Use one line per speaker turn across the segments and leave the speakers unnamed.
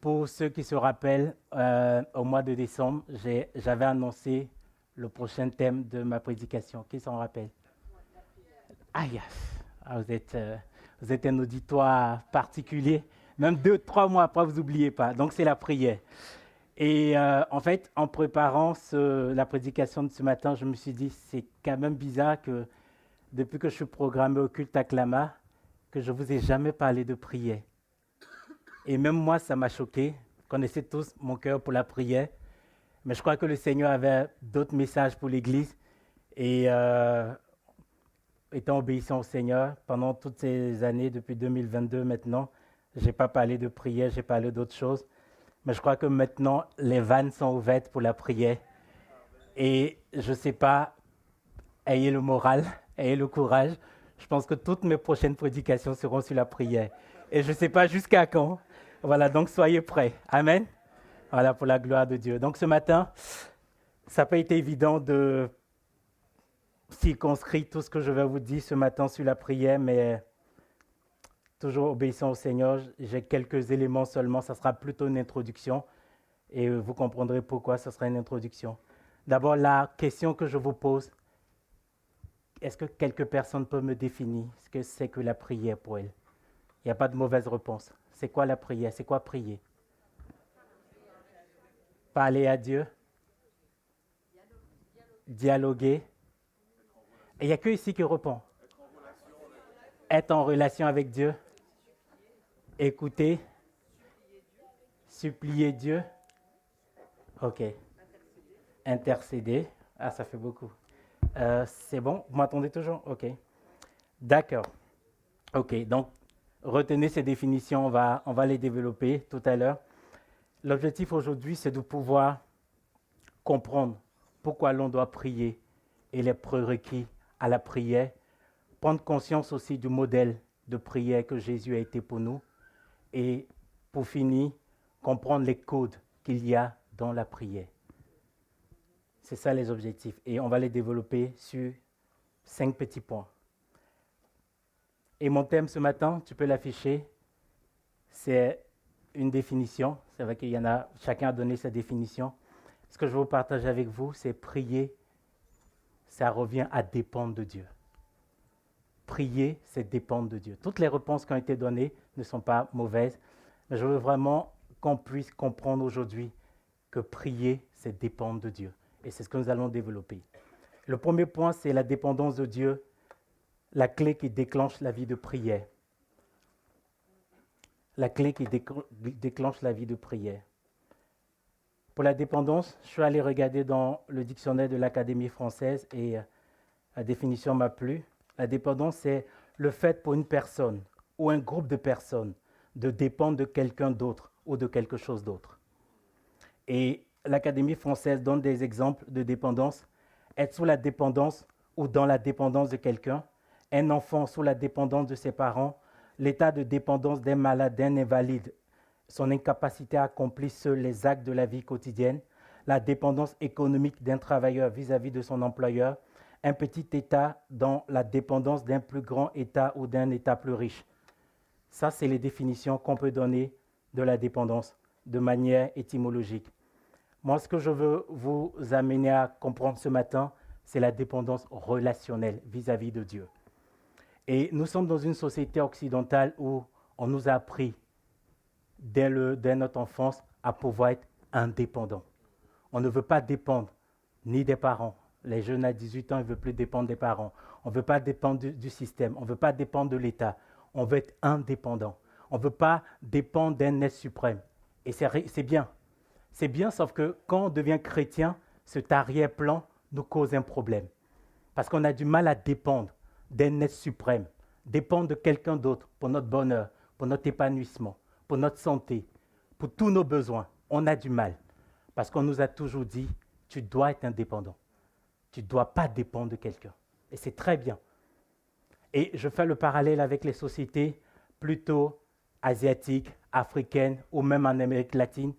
Pour ceux qui se rappellent, au mois de décembre, j'avais annoncé le prochain thème de ma prédication. Qui s'en rappelle? Ah, yes. Ah, vous êtes un auditoire particulier. Même 2, 3 mois après, vous n'oubliez pas. Donc, c'est la prière. Et en fait, en préparant la prédication de ce matin, je me suis dit, c'est quand même bizarre que depuis que je suis programmé au culte à Clama, que je ne vous ai jamais parlé de prière. Et même moi, ça m'a choqué. Vous connaissez tous mon cœur pour la prière. Mais je crois que le Seigneur avait d'autres messages pour l'Église. Et étant obéissant au Seigneur, pendant toutes ces années, depuis 2022 maintenant, je n'ai pas parlé de prière, j'ai parlé d'autres choses. Mais je crois que maintenant, les vannes sont ouvertes pour la prière. Et je ne sais pas, ayez le moral, ayez le courage. Je pense que toutes mes prochaines prédications seront sur la prière. Et je ne sais pas jusqu'à quand. Voilà, donc soyez prêts. Amen. Voilà, pour la gloire de Dieu. Donc ce matin, ça n'a pas été évident de circonscrire tout ce que je vais vous dire ce matin sur la prière, mais toujours obéissant au Seigneur, j'ai quelques éléments seulement. Ça sera plutôt une introduction et vous comprendrez pourquoi ce sera une introduction. D'abord, la question que je vous pose, est-ce que quelques personnes peuvent me définir ce que c'est que la prière pour elles? Il n'y a pas de mauvaise réponse. C'est quoi la prière? C'est quoi prier? Parler à Dieu, dialoguer. Et il n'y a que ici qui répond. Être en relation avec Dieu, écouter, supplier Dieu. OK. Intercéder. Ah, ça fait beaucoup. C'est bon? Vous m'entendez toujours? OK. D'accord. OK. Donc, retenez ces définitions. On va les développer tout à l'heure. L'objectif aujourd'hui, c'est de pouvoir comprendre pourquoi l'on doit prier et les prérequis à la prière. Prendre conscience aussi du modèle de prière que Jésus a été pour nous. Et pour finir, comprendre les codes qu'il y a dans la prière. C'est ça les objectifs. Et on va les développer sur 5 petits points. Et mon thème ce matin, tu peux l'afficher, c'est une définition. C'est vrai qu'il y en a, chacun a donné sa définition. Ce que je veux partager avec vous, c'est prier, ça revient à dépendre de Dieu. Prier, c'est dépendre de Dieu. Toutes les réponses qui ont été données ne sont pas mauvaises, mais je veux vraiment qu'on puisse comprendre aujourd'hui que prier, c'est dépendre de Dieu. Et c'est ce que nous allons développer. Le premier point, c'est la dépendance de Dieu, la clé qui déclenche la vie de prière. La clé qui déclenche la vie de prière. Pour la dépendance, je suis allé regarder dans le dictionnaire de l'Académie française et la définition m'a plu. La dépendance, c'est le fait pour une personne ou un groupe de personnes de dépendre de quelqu'un d'autre ou de quelque chose d'autre. Et l'Académie française donne des exemples de dépendance. Être sous la dépendance ou dans la dépendance de quelqu'un, un enfant sous la dépendance de ses parents, l'état de dépendance d'un malade, d'un invalide, son incapacité à accomplir seuls les actes de la vie quotidienne, la dépendance économique d'un travailleur vis-à-vis de son employeur, un petit État dans la dépendance d'un plus grand État ou d'un État plus riche. Ça, c'est les définitions qu'on peut donner de la dépendance de manière étymologique. Moi, ce que je veux vous amener à comprendre ce matin, c'est la dépendance relationnelle vis-à-vis de Dieu. Et nous sommes dans une société occidentale où on nous a appris dès notre enfance à pouvoir être indépendant. On ne veut pas dépendre ni des parents. Les jeunes à 18 ans ne veulent plus dépendre des parents. On ne veut pas dépendre du système. On ne veut pas dépendre de l'État. On veut être indépendant. On ne veut pas dépendre d'un être suprême. Et c'est bien. C'est bien, sauf que quand on devient chrétien, cet arrière-plan nous cause un problème. Parce qu'on a du mal à dépendre d'un être suprême, dépendre de quelqu'un d'autre pour notre bonheur, pour notre épanouissement, pour notre santé, pour tous nos besoins. On a du mal. Parce qu'on nous a toujours dit, tu dois être indépendant. Tu ne dois pas dépendre de quelqu'un. Et c'est très bien. Et je fais le parallèle avec les sociétés plutôt asiatiques, africaines ou même en Amérique latine.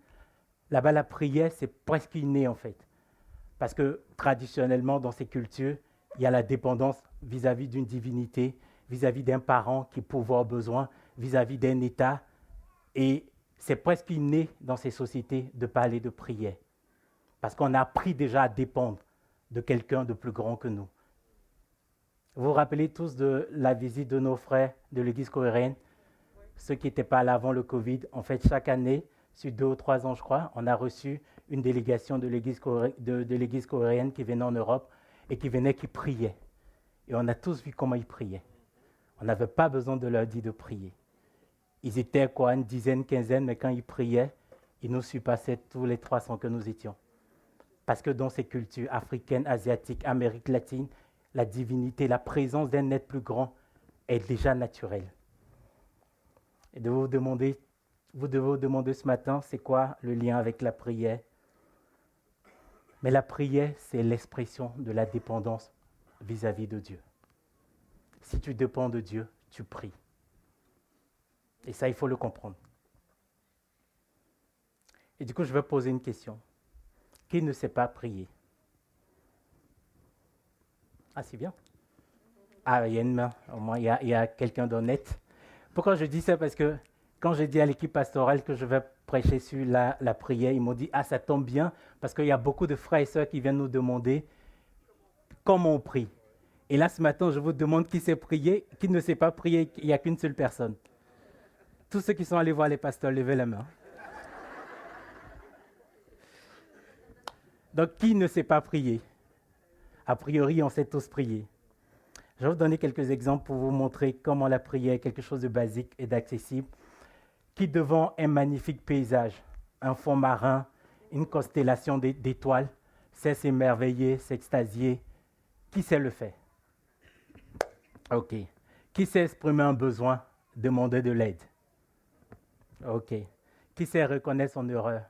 Là-bas, la prière, c'est presque inné en fait. Parce que traditionnellement, dans ces cultures, il y a la dépendance vis-à-vis d'une divinité, vis-à-vis d'un parent qui pourvoit aux besoins, vis-à-vis d'un État. Et C'est presque inné dans ces sociétés de parler de prière. Parce qu'on a appris déjà à dépendre de quelqu'un de plus grand que nous. Vous vous rappelez tous de la visite de nos frères de l'église coréenne, ceux qui n'étaient pas là avant le Covid. En fait, chaque année, sur 2 ou 3 ans, je crois, on a reçu une délégation de l'église coréenne qui venait en Europe et qui priait. Et on a tous vu comment ils priaient. On n'avait pas besoin de leur dire de prier. Ils étaient quoi, une dizaine, quinzaine, mais quand ils priaient, ils nous surpassaient tous les 300 que nous étions. Parce que dans ces cultures africaines, asiatiques, Amérique latine, la divinité, la présence d'un être plus grand est déjà naturelle. Et vous devez vous demander ce matin, c'est quoi le lien avec la prière? Mais la prière, c'est l'expression de la dépendance vis-à-vis de Dieu. Si tu dépends de Dieu, tu pries. Et ça, il faut le comprendre. Et du coup, je vais poser une question. Qui ne sait pas prier? Ah, c'est bien. Ah, il y a une main. Au moins, il y a quelqu'un d'honnête. Pourquoi je dis ça? Parce que quand j'ai dit à l'équipe pastorale que je vais prêcher sur la prière, ils m'ont dit, ah, ça tombe bien, parce qu'il y a beaucoup de frères et sœurs qui viennent nous demander comment on prie. Et là, ce matin, je vous demande qui sait prier, qui ne sait pas prier. Il n'y a qu'une seule personne. Tous ceux qui sont allés voir les pasteurs, levez la main. Donc, qui ne sait pas prier? A priori, on sait tous prier. Je vais vous donner quelques exemples pour vous montrer comment la prière est quelque chose de basique et d'accessible. Qui devant un magnifique paysage, un fond marin, une constellation d'étoiles, sait s'émerveiller, s'extasier? Qui sait le faire? OK. Qui sait exprimer un besoin, demander de l'aide? OK. Qui sait reconnaître son erreur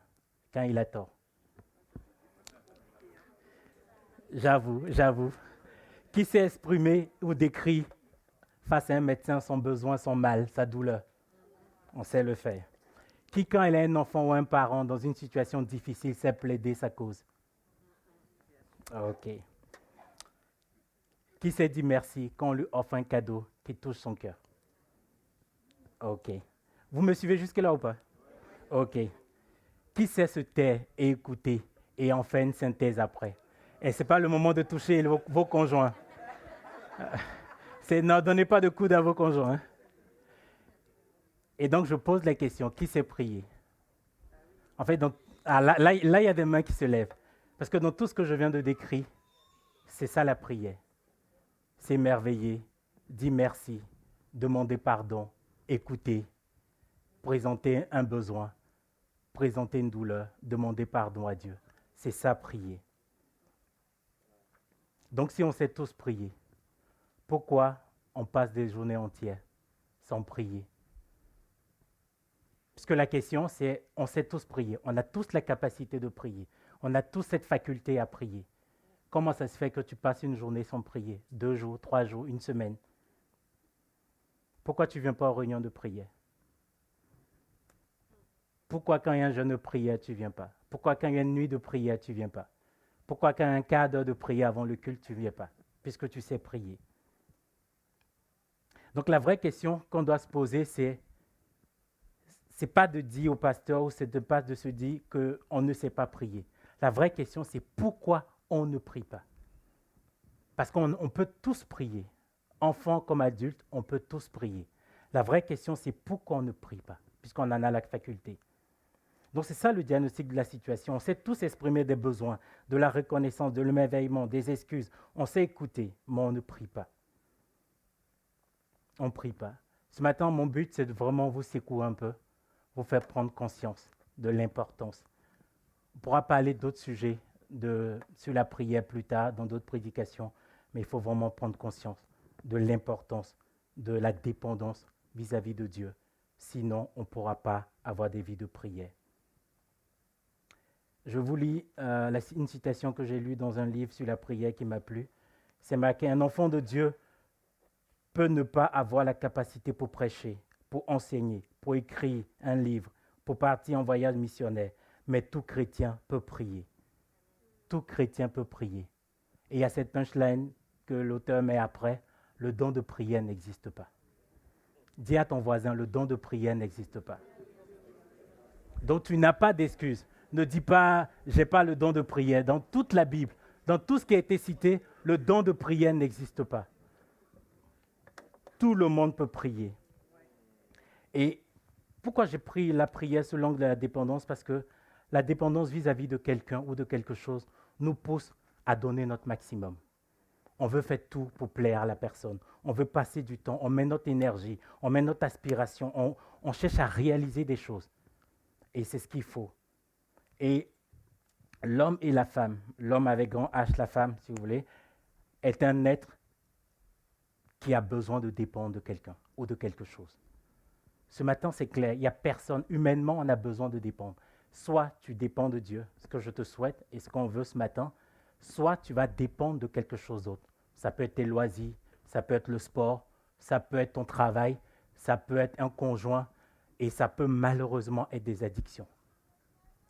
quand il a tort? J'avoue. Qui sait exprimer ou décrire face à un médecin son besoin, son mal, sa douleur? On sait le faire. Qui, quand il a un enfant ou un parent dans une situation difficile, sait plaider sa cause? OK. Qui sait dire merci quand on lui offre un cadeau qui touche son cœur? OK. Vous me suivez jusque-là ou pas? OK. Qui sait se taire et écouter et en faire une synthèse après? Et ce n'est pas le moment de toucher vos conjoints. Ne donnez pas de coude à vos conjoints. Et donc, je pose la question, qui sait prier? En fait, là, il y a des mains qui se lèvent. Parce que dans tout ce que je viens de décrire, c'est ça la prière. S'émerveiller, dire merci, demander pardon, écouter, présenter un besoin, présenter une douleur, demander pardon à Dieu. C'est ça, prier. Donc, si on sait tous prier, pourquoi on passe des journées entières sans prier? Puisque la question, c'est, on sait tous prier, on a tous la capacité de prier, on a tous cette faculté à prier. Comment ça se fait que tu passes une journée sans prier, 2 jours, 3 jours, une semaine? Pourquoi tu ne viens pas aux réunions de prière? Pourquoi quand il y a un jeûne de prière, tu ne viens pas? Pourquoi quand il y a une nuit de prière, tu ne viens pas? Pourquoi quand il y a un quart d'heure de prière avant le culte, tu ne viens pas? Puisque tu sais prier. Donc la vraie question qu'on doit se poser, c'est pas de dire au pasteur ou c'est pas de se dire qu'on ne sait pas prier. La vraie question, c'est pourquoi on ne prie pas. Parce qu'on peut tous prier. Enfants comme adultes, on peut tous prier. La vraie question, c'est pourquoi on ne prie pas, puisqu'on en a la faculté. Donc c'est ça le diagnostic de la situation. On sait tous exprimer des besoins, de la reconnaissance, de l'émerveillement, des excuses. On sait écouter, mais on ne prie pas. On ne prie pas. Ce matin, mon but, c'est de vraiment vous secouer un peu, vous faire prendre conscience de l'importance. On pourra parler d'autres sujets sur la prière plus tard, dans d'autres prédications, mais il faut vraiment prendre conscience de l'importance de la dépendance vis-à-vis de Dieu. Sinon, on ne pourra pas avoir des vies de prière. Je vous lis une citation que j'ai lue dans un livre sur la prière qui m'a plu. C'est marqué, un enfant de Dieu peut ne pas avoir la capacité pour prêcher, pour enseigner, pour écrire un livre, pour partir en voyage missionnaire. Mais tout chrétien peut prier. Tout chrétien peut prier. Et il y a cette punchline que l'auteur met après, le don de prière n'existe pas. Dis à ton voisin, le don de prière n'existe pas. Donc tu n'as pas d'excuse. Ne dis pas, j'ai pas le don de prière. Dans toute la Bible, dans tout ce qui a été cité, le don de prière n'existe pas. Tout le monde peut prier. Et pourquoi j'ai pris la prière sous l'angle de la dépendance? Parce que la dépendance vis-à-vis de quelqu'un ou de quelque chose nous pousse à donner notre maximum. On veut faire tout pour plaire à la personne. On veut passer du temps, on met notre énergie, on met notre aspiration, on cherche à réaliser des choses. Et c'est ce qu'il faut. Et l'homme et la femme, l'homme avec grand H, la femme, si vous voulez, est un être qui a besoin de dépendre de quelqu'un ou de quelque chose. Ce matin, c'est clair, il n'y a personne, humainement, on a besoin de dépendre. Soit tu dépends de Dieu, ce que je te souhaite et ce qu'on veut ce matin, soit tu vas dépendre de quelque chose d'autre. Ça peut être tes loisirs, ça peut être le sport, ça peut être ton travail, ça peut être un conjoint et ça peut malheureusement être des addictions.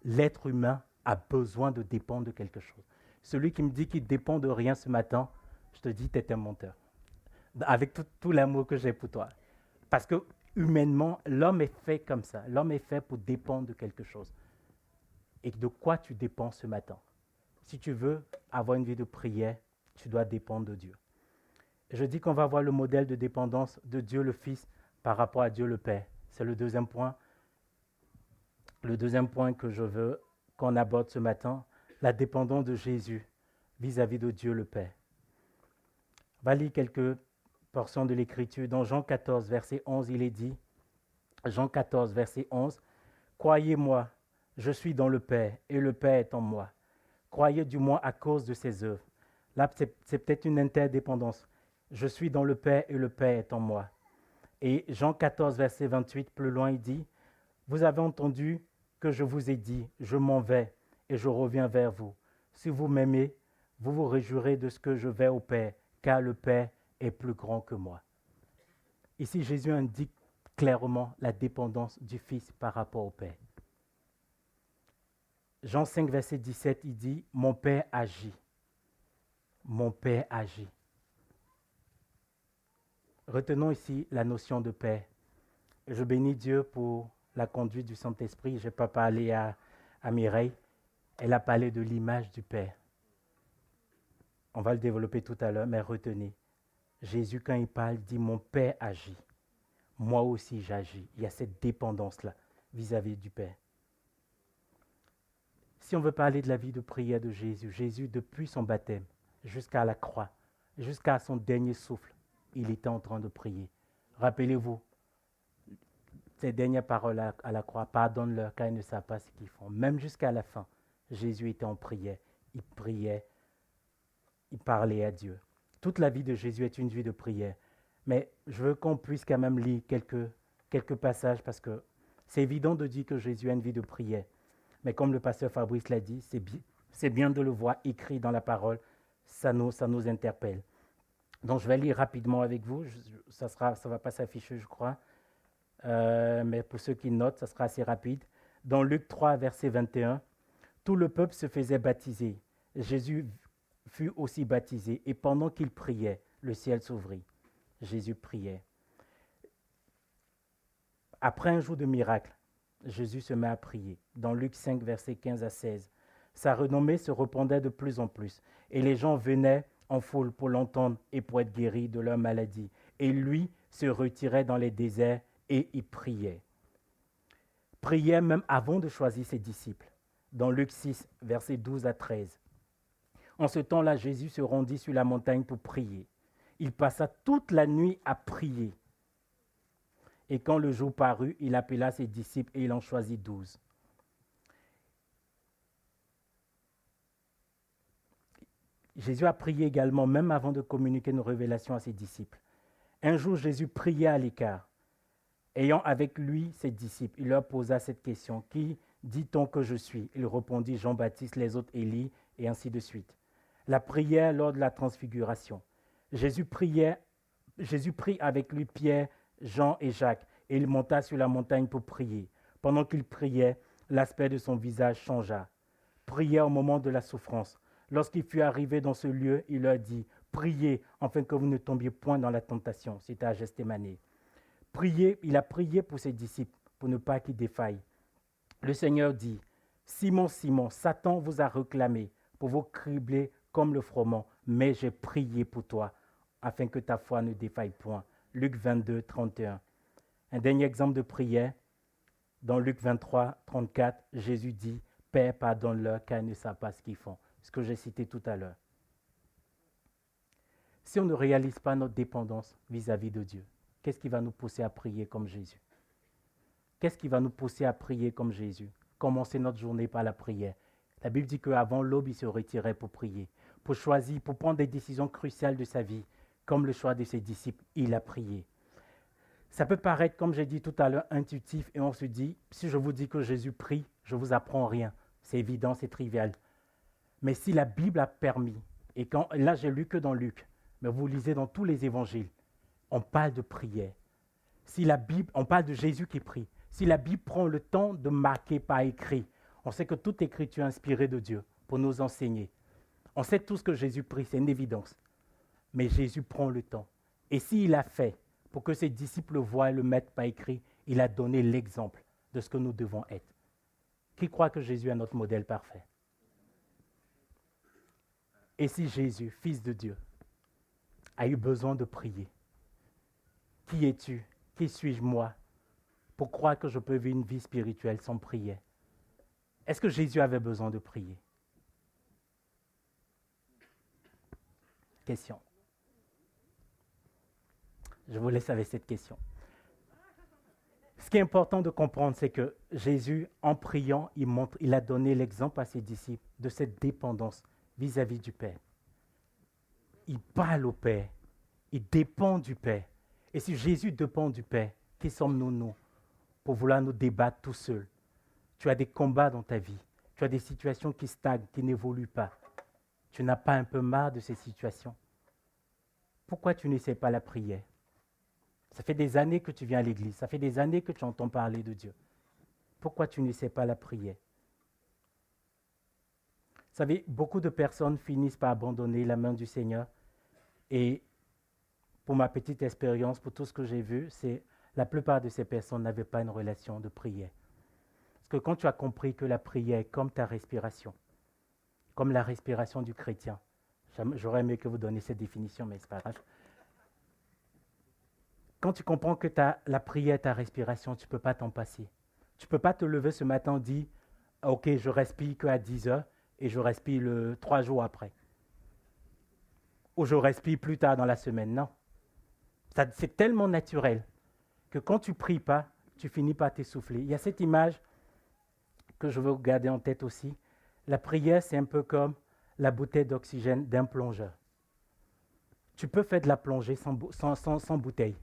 L'être humain a besoin de dépendre de quelque chose. Celui qui me dit qu'il dépend de rien ce matin, je te dis, tu es un menteur. Avec tout l'amour que j'ai pour toi. Parce que humainement, l'homme est fait comme ça. L'homme est fait pour dépendre de quelque chose. Et de quoi tu dépends ce matin? Si tu veux avoir une vie de prière, tu dois dépendre de Dieu. Je dis qu'on va voir le modèle de dépendance de Dieu le Fils par rapport à Dieu le Père. C'est le deuxième point. Le deuxième point que je veux qu'on aborde ce matin, la dépendance de Jésus vis-à-vis de Dieu le Père. On va lire quelques portions de l'Écriture. Dans Jean 14, verset 11, il est dit, Jean 14, verset 11, « Croyez-moi, je suis dans le Père et le Père est en moi. Croyez du moins à cause de ses œuvres. » Là, c'est peut-être une interdépendance. Je suis dans le Père et le Père est en moi. Et Jean 14, verset 28, plus loin, il dit, « Vous avez entendu que je vous ai dit, je m'en vais et je reviens vers vous. Si vous m'aimez, vous vous réjouirez de ce que je vais au Père, car le Père est plus grand que moi. » Ici, Jésus indique clairement la dépendance du Fils par rapport au Père. Jean 5, verset 17, il dit, « Mon Père agit. Mon Père agit. » Retenons ici la notion de Père. Je bénis Dieu pour la conduite du Saint-Esprit. Je n'ai pas parlé à Mireille. Elle a parlé de l'image du Père. On va le développer tout à l'heure, mais retenez. Jésus, quand il parle, dit « Mon Père agit. Moi aussi, j'agis. » Il y a cette dépendance-là vis-à-vis du Père. Si on veut parler de la vie de prière de Jésus, Jésus, depuis son baptême jusqu'à la croix, jusqu'à son dernier souffle, il était en train de prier. Rappelez-vous, ces dernières paroles à la croix, « Pardonne-leur car ils ne savent pas ce qu'ils font. » Même jusqu'à la fin, Jésus était en prière. Il priait, il parlait à Dieu. Toute la vie de Jésus est une vie de prière. Mais je veux qu'on puisse quand même lire quelques passages parce que c'est évident de dire que Jésus a une vie de prière. Mais comme le pasteur Fabrice l'a dit, c'est bien de le voir écrit dans la parole. Ça nous interpelle. Donc je vais lire rapidement avec vous. Ça ne va pas s'afficher, je crois. Mais pour ceux qui notent, ça sera assez rapide. Dans Luc 3, verset 21, « Tout le peuple se faisait baptiser. Jésus fut aussi baptisé. Et pendant qu'il priait, le ciel s'ouvrit. » Jésus priait. Après un jour de miracle, Jésus se met à prier. Dans Luc 5, versets 15 à 16, sa renommée se répandait de plus en plus. Et les gens venaient en foule pour l'entendre et pour être guéris de leur maladie. Et lui se retirait dans les déserts et y priait. Priait même avant de choisir ses disciples. Dans Luc 6, versets 12 à 13. En ce temps-là, Jésus se rendit sur la montagne pour prier. Il passa toute la nuit à prier. Et quand le jour parut, il appela ses disciples et il en choisit 12. Jésus a prié également, même avant de communiquer une révélation à ses disciples. Un jour, Jésus priait à l'écart. Ayant avec lui ses disciples, il leur posa cette question. « Qui dit-on que je suis ?» Il répondit, « Jean-Baptiste, les autres Élie, et ainsi de suite. » La prière lors de la transfiguration. Jésus prie avec lui Pierre, Jean et Jacques, et il monta sur la montagne pour prier. Pendant qu'il priait, l'aspect de son visage changea. Priait au moment de la souffrance. Lorsqu'il fut arrivé dans ce lieu, il leur dit, « Priez, afin que vous ne tombiez point dans la tentation. » C'était à Gethsémani. Il a prié pour ses disciples, pour ne pas qu'ils défaillent. Le Seigneur dit, Simon, Simon, Satan vous a réclamé pour vous cribler comme le froment, mais j'ai prié pour toi, afin que ta foi ne défaille point. Luc 22, 31. Un dernier exemple de prière, dans Luc 23, 34, Jésus dit, Père, pardonne-leur, car ils ne savent pas ce qu'ils font. Ce que j'ai cité tout à l'heure. Si on ne réalise pas notre dépendance vis-à-vis de Dieu, qu'est-ce qui va nous pousser à prier comme Jésus? Qu'est-ce qui va nous pousser à prier comme Jésus? Commencer notre journée par la prière. La Bible dit qu'avant l'aube, il se retirait pour prier, pour choisir, pour prendre des décisions cruciales de sa vie, comme le choix de ses disciples, il a prié. Ça peut paraître, comme j'ai dit tout à l'heure, intuitif et on se dit, si je vous dis que Jésus prie, je ne vous apprends rien. C'est évident, c'est trivial. Mais si la Bible a permis, et là j'ai lu que dans Luc, mais vous lisez dans tous les évangiles, on parle de prière. Si la Bible, on parle de Jésus qui prie. Si la Bible prend le temps de marquer par écrit, on sait que toute écriture est inspirée de Dieu pour nous enseigner. On sait tous que Jésus prie, c'est une évidence. Mais Jésus prend le temps. Et s'il a fait pour que ses disciples le voient et le mettent par écrit, il a donné l'exemple de ce que nous devons être. Qui croit que Jésus est notre modèle parfait? Et si Jésus, Fils de Dieu, a eu besoin de prier, qui es-tu? Qui suis-je moi pour croire que je peux vivre une vie spirituelle sans prière? Est-ce que Jésus avait besoin de prier? Question. Je vous laisse avec cette question. Ce qui est important de comprendre, c'est que Jésus, en priant, il a donné l'exemple à ses disciples de cette dépendance vis-à-vis du Père. Il parle au Père. Il dépend du Père. Et si Jésus dépend du Père, qui sommes-nous, nous, pour vouloir nous débattre tout seuls? Tu as des combats dans ta vie. Tu as des situations qui stagnent, qui n'évoluent pas. Tu n'as pas un peu marre de ces situations? Pourquoi tu n'essaies pas la prière? Ça fait des années que tu viens à l'église. Ça fait des années que tu entends parler de Dieu. Pourquoi tu n'essaies pas la prière? Vous savez, beaucoup de personnes finissent par abandonner la main du Seigneur. Et pour ma petite expérience, pour tout ce que j'ai vu, c'est la plupart de ces personnes n'avaient pas une relation de prière. Parce que quand tu as compris que la prière est comme ta respiration, comme la respiration du chrétien, j'aurais aimé que vous donniez cette définition, mais ce n'est pas grave. Quand tu comprends que la prière est ta respiration, tu ne peux pas t'en passer. Tu ne peux pas te lever ce matin et dire « Ok, je respire qu'à 10 heures et je respire 3 jours après. » Ou je respire plus tard dans la semaine. Non. C'est tellement naturel que quand tu ne pries pas, tu finis par t'essouffler. Il y a cette image que je veux garder en tête aussi. La prière, c'est un peu comme la bouteille d'oxygène d'un plongeur. Tu peux faire de la plongée sans bouteille,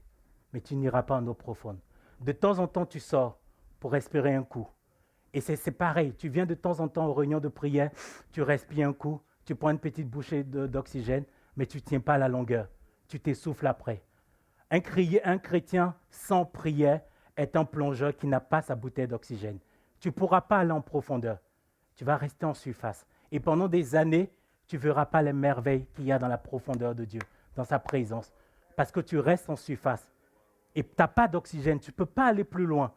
mais tu n'iras pas en eau profonde. De temps en temps, tu sors pour respirer un coup. Et c'est pareil, tu viens de temps en temps aux réunions de prière, tu respires un coup, tu prends une petite bouchée d'oxygène, mais tu ne tiens pas la longueur. Tu t'essouffles après. Un chrétien sans prière est un plongeur qui n'a pas sa bouteille d'oxygène. Tu ne pourras pas aller en profondeur. Tu vas rester en surface. Et pendant des années, tu ne verras pas les merveilles qu'il y a dans la profondeur de Dieu, dans sa présence. Parce que tu restes en surface. Et tu n'as pas d'oxygène. Tu ne peux pas aller plus loin.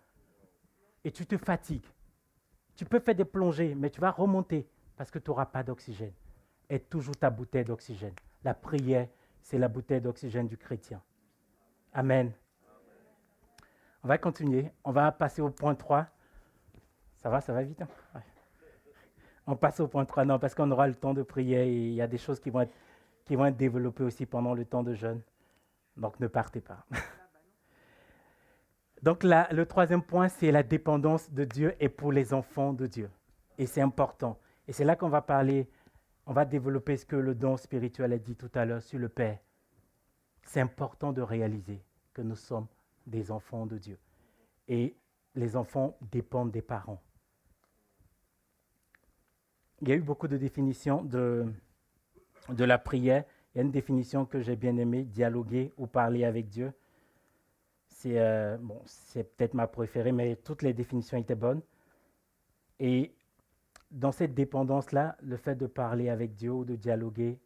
Et tu te fatigues. Tu peux faire des plongées, mais tu vas remonter parce que tu n'auras pas d'oxygène. Aie toujours ta bouteille d'oxygène. La prière, c'est la bouteille d'oxygène du chrétien. Amen. On va continuer. On va passer au point 3. Ça va vite, hein? Ouais. On passe au point 3, non, parce qu'on aura le temps de prier et il y a des choses qui vont être développées aussi pendant le temps de jeûne. Donc ne partez pas. Donc le troisième point, c'est la dépendance de Dieu et pour les enfants de Dieu. Et c'est important. Et c'est là qu'on va parler, on va développer ce que le don spirituel a dit tout à l'heure sur le Père. C'est important de réaliser que nous sommes des enfants de Dieu. Et les enfants dépendent des parents. Il y a eu beaucoup de définitions de la prière. Il y a une définition que j'ai bien aimée, dialoguer ou parler avec Dieu. C'est peut-être ma préférée, mais toutes les définitions étaient bonnes. Et dans cette dépendance-là, le fait de parler avec Dieu ou de dialoguer,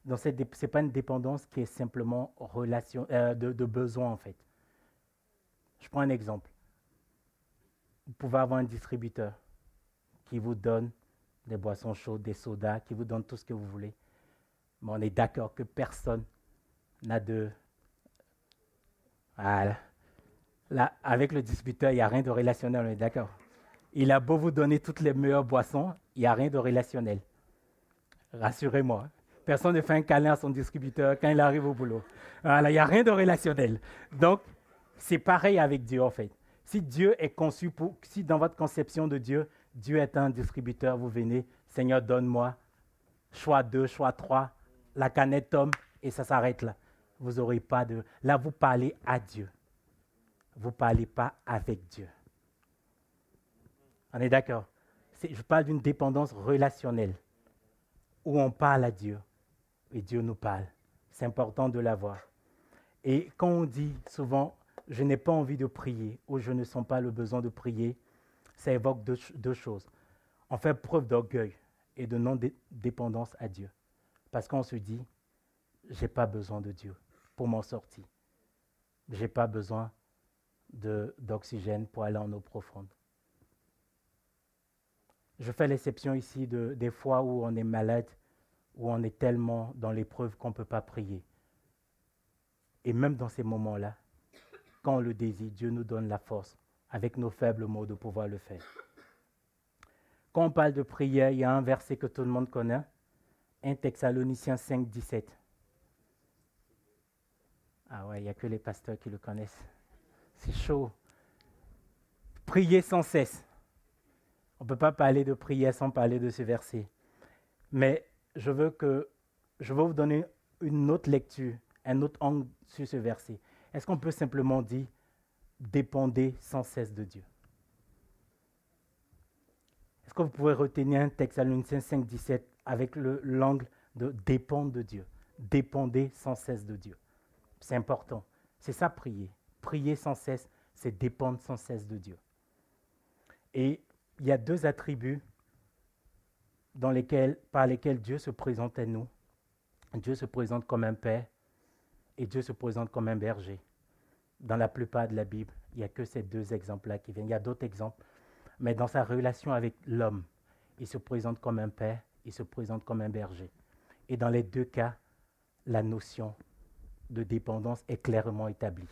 ce n'est pas une dépendance qui est simplement de besoin, en fait. Je prends un exemple. vous pouvez avoir un distributeur qui vous donne des boissons chaudes, des sodas, qui vous donne tout ce que vous voulez. Mais on est d'accord que personne n'a de... Voilà. Là, avec le distributeur, il n'y a rien de relationnel, on est d'accord. Il a beau vous donner toutes les meilleures boissons, il n'y a rien de relationnel. Rassurez-moi. Personne ne fait un câlin à son distributeur quand il arrive au boulot. Voilà, il n'y a rien de relationnel. Donc, c'est pareil avec Dieu, en fait. Si Dieu est conçu pour... Si dans votre conception de Dieu, Dieu est un distributeur, vous venez, Seigneur, donne-moi, choix 2, choix 3, la canette tombe et ça s'arrête là. Vous n'aurez pas de... Là, vous parlez à Dieu. Vous ne parlez pas avec Dieu. On est d'accord? Je parle d'une dépendance relationnelle où on parle à Dieu et Dieu nous parle. C'est important de l'avoir. Et quand on dit souvent, je n'ai pas envie de prier ou je ne sens pas le besoin de prier, ça évoque deux choses. On fait preuve d'orgueil et de non-dépendance à Dieu. Parce qu'on se dit, je n'ai pas besoin de Dieu pour m'en sortir. Je n'ai pas besoin d'oxygène pour aller en eau profonde. Je fais l'exception ici des fois où on est malade, où on est tellement dans l'épreuve qu'on ne peut pas prier. Et même dans ces moments-là, quand on le désire, Dieu nous donne la force, avec nos faibles mots, de pouvoir le faire. Quand on parle de prière, il y a un verset que tout le monde connaît, 1 Thessaloniciens 5, 17. Ah ouais, il n'y a que les pasteurs qui le connaissent. C'est chaud. Priez sans cesse. On ne peut pas parler de prière sans parler de ce verset. Mais je veux vous donner une autre lecture, un autre angle sur ce verset. Est-ce qu'on peut simplement dire « dépendez sans cesse de Dieu » ? Est-ce que vous pouvez retenir un texte Thessaloniciens 5, 17 avec l'angle de « dépendre de Dieu ». Dépendez sans cesse de Dieu. C'est important. C'est ça prier. Prier sans cesse, c'est dépendre sans cesse de Dieu. Et il y a deux attributs par lesquels Dieu se présente à nous. Dieu se présente comme un père et Dieu se présente comme un berger. Dans la plupart de la Bible, il n'y a que ces deux exemples-là qui viennent. Il y a d'autres exemples, mais dans sa relation avec l'homme, il se présente comme un père, il se présente comme un berger. Et dans les deux cas, la notion de dépendance est clairement établie.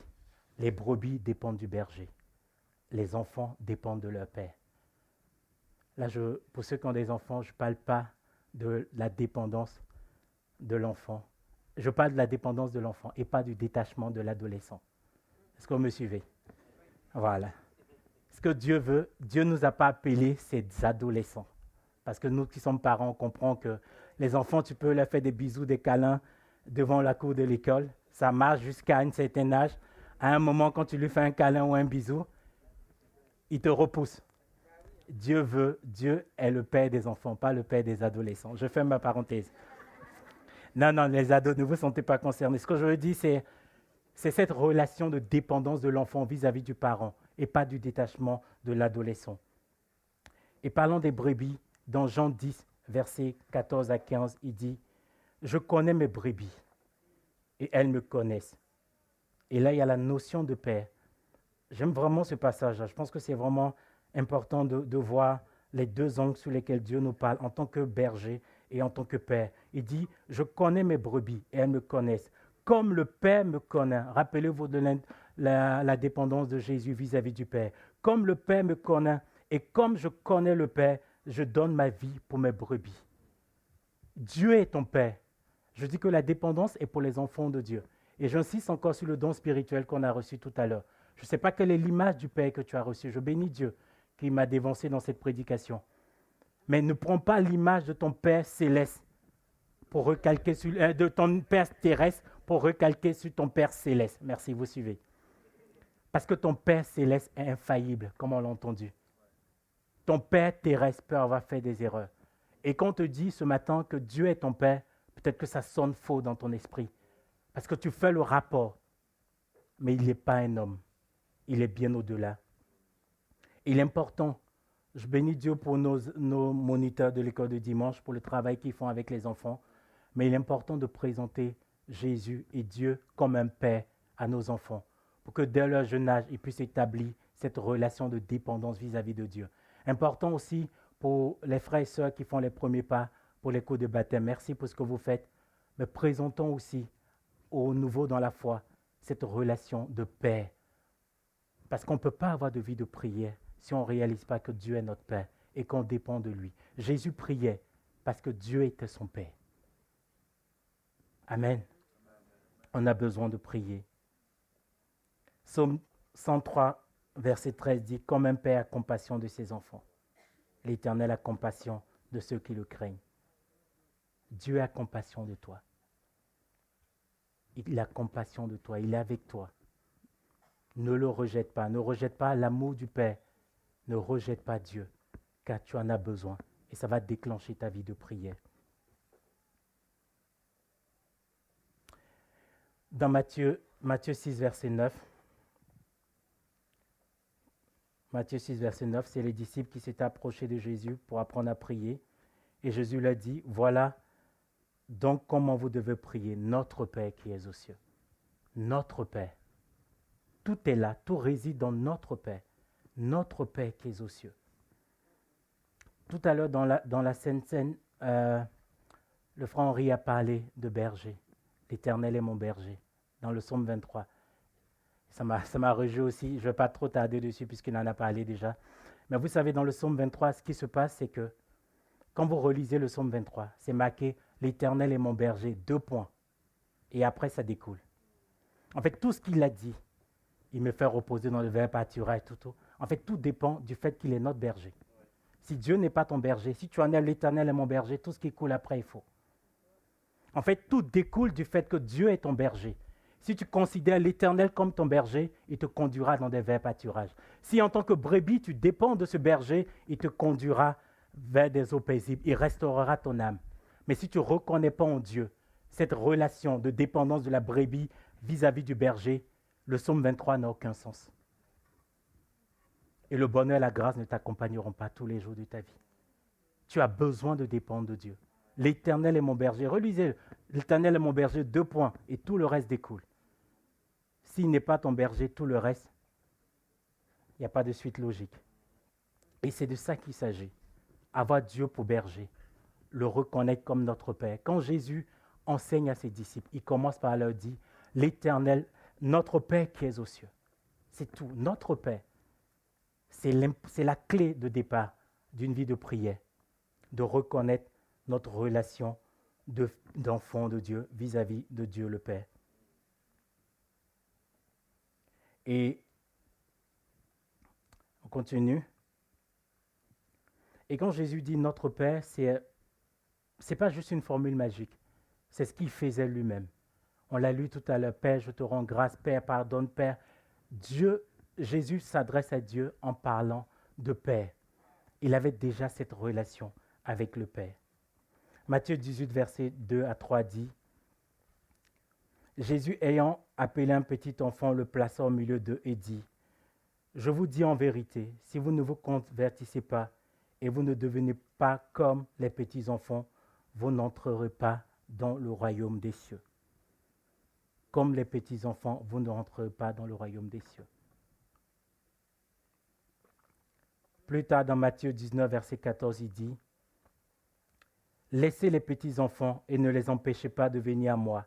Les brebis dépendent du berger. Les enfants dépendent de leur père. Là, pour ceux qui ont des enfants, je ne parle pas de la dépendance de l'enfant. Je parle de la dépendance de l'enfant et pas du détachement de l'adolescent. Est-ce que vous me suivez? Voilà. Ce que Dieu veut, Dieu ne nous a pas appelés ces adolescents. Parce que nous qui sommes parents, on comprend que les enfants, tu peux leur faire des bisous, des câlins devant la cour de l'école. Ça marche jusqu'à un certain âge. À un moment, quand tu lui fais un câlin ou un bisou, il te repousse. Dieu est le père des enfants, pas le père des adolescents. Je ferme ma parenthèse. Non, les ados, ne vous sentez pas concernés. Ce que je veux dire, c'est cette relation de dépendance de l'enfant vis-à-vis du parent et pas du détachement de l'adolescent. Et parlons des brebis, dans Jean 10, versets 14 à 15, il dit « Je connais mes brebis et elles me connaissent. » Et là, il y a la notion de père. J'aime vraiment ce passage. Je pense que c'est vraiment important de voir les deux angles sur lesquels Dieu nous parle en tant que berger et en tant que père. Il dit, je connais mes brebis et elles me connaissent, comme le Père me connaît. Rappelez-vous de la dépendance de Jésus vis-à-vis du Père. Comme le Père me connaît et comme je connais le Père, je donne ma vie pour mes brebis. Dieu est ton Père. Je dis que la dépendance est pour les enfants de Dieu. Et j'insiste encore sur le don spirituel qu'on a reçu tout à l'heure. Je ne sais pas quelle est l'image du Père que tu as reçu. Je bénis Dieu qui m'a dévancé dans cette prédication. Mais ne prends pas l'image de ton Père céleste pour recalquer sur, de ton Père terrestre pour recalquer sur ton Père céleste. Merci, vous suivez. Parce que ton Père céleste est infaillible, comme on l'a entendu. Ton Père terrestre peut avoir fait des erreurs. Et quand on te dit ce matin que Dieu est ton Père, peut-être que ça sonne faux dans ton esprit. Parce que tu fais le rapport. Mais il n'est pas un homme. Il est bien au-delà. Il est important. Je bénis Dieu pour nos moniteurs de l'école de dimanche, pour le travail qu'ils font avec les enfants. Mais il est important de présenter Jésus et Dieu comme un père à nos enfants, pour que dès leur jeune âge, ils puissent établir cette relation de dépendance vis-à-vis de Dieu. Important aussi pour les frères et sœurs qui font les premiers pas pour les cours de baptême. Merci pour ce que vous faites. Mais présentons aussi aux nouveaux dans la foi cette relation de paix. Parce qu'on ne peut pas avoir de vie de prière si on ne réalise pas que Dieu est notre Père et qu'on dépend de lui. Jésus priait parce que Dieu était son Père. Amen. On a besoin de prier. Psaume 103, verset 13 dit « Comme un père a compassion de ses enfants, l'Éternel a compassion de ceux qui le craignent. » Dieu a compassion de toi. Il a compassion de toi, il est avec toi. Ne le rejette pas, ne rejette pas l'amour du Père, ne rejette pas Dieu, car tu en as besoin et ça va déclencher ta vie de prière. Dans Matthieu 6, verset 9, Matthieu 6, verset 9, c'est les disciples qui s'étaient approchés de Jésus pour apprendre à prier. Et Jésus leur dit, voilà donc comment vous devez prier, notre Père qui es aux cieux. Notre Père. Tout est là, tout réside dans notre Père. Notre Père qui est aux cieux. Tout à l'heure, dans la Sainte Seine, le frère Henri a parlé de berger. L'Éternel est mon berger, dans le psaume 23. Ça m'a réjoui aussi. Je ne vais pas trop tarder dessus puisqu'il en a parlé déjà. Mais vous savez, dans le psaume 23, ce qui se passe, c'est que quand vous relisez le psaume 23, c'est marqué « L'Éternel est mon berger », 2 points. Et après, ça découle. En fait, tout ce qu'il a dit, il me fait reposer dans le verbe pâturage, tout. En fait, tout dépend du fait qu'il est notre berger. Si Dieu n'est pas ton berger, si tu en es l'Éternel est mon berger, tout ce qui coule après est faux. En fait, tout découle du fait que Dieu est ton berger. Si tu considères l'Éternel comme ton berger, il te conduira dans des verts pâturages. Si en tant que brebis, tu dépends de ce berger, il te conduira vers des eaux paisibles. Il restaurera ton âme. Mais si tu ne reconnais pas en Dieu cette relation de dépendance de la brebis vis-à-vis du berger, le psaume 23 n'a aucun sens. Et le bonheur et la grâce ne t'accompagneront pas tous les jours de ta vie. Tu as besoin de dépendre de Dieu. L'Éternel est mon berger. Relisez, l'Éternel est mon berger, 2 points, et tout le reste découle. S'il n'est pas ton berger, tout le reste, il n'y a pas de suite logique. Et c'est de ça qu'il s'agit. Avoir Dieu pour berger, le reconnaître comme notre Père. Quand Jésus enseigne à ses disciples, il commence par leur dire, l'Éternel, notre Père qui est aux cieux. C'est tout, notre Père. C'est la clé de départ d'une vie de prière, de reconnaître notre relation d'enfant de Dieu vis-à-vis de Dieu le Père. Et on continue. Et quand Jésus dit notre Père, c'est pas juste une formule magique. C'est ce qu'il faisait lui-même. On l'a lu tout à l'heure. Père, je te rends grâce. Père, pardonne. Père. Jésus s'adresse à Dieu en parlant de Père. Il avait déjà cette relation avec le Père. Matthieu 18, versets 2 à 3 dit, Jésus ayant appelé un petit enfant, le plaça au milieu d'eux et dit, je vous dis en vérité, si vous ne vous convertissez pas et vous ne devenez pas comme les petits enfants, vous n'entrerez pas dans le royaume des cieux. Comme les petits enfants, vous n'entrerez pas dans le royaume des cieux. Plus tard, dans Matthieu 19, verset 14, il dit, laissez les petits enfants et ne les empêchez pas de venir à moi,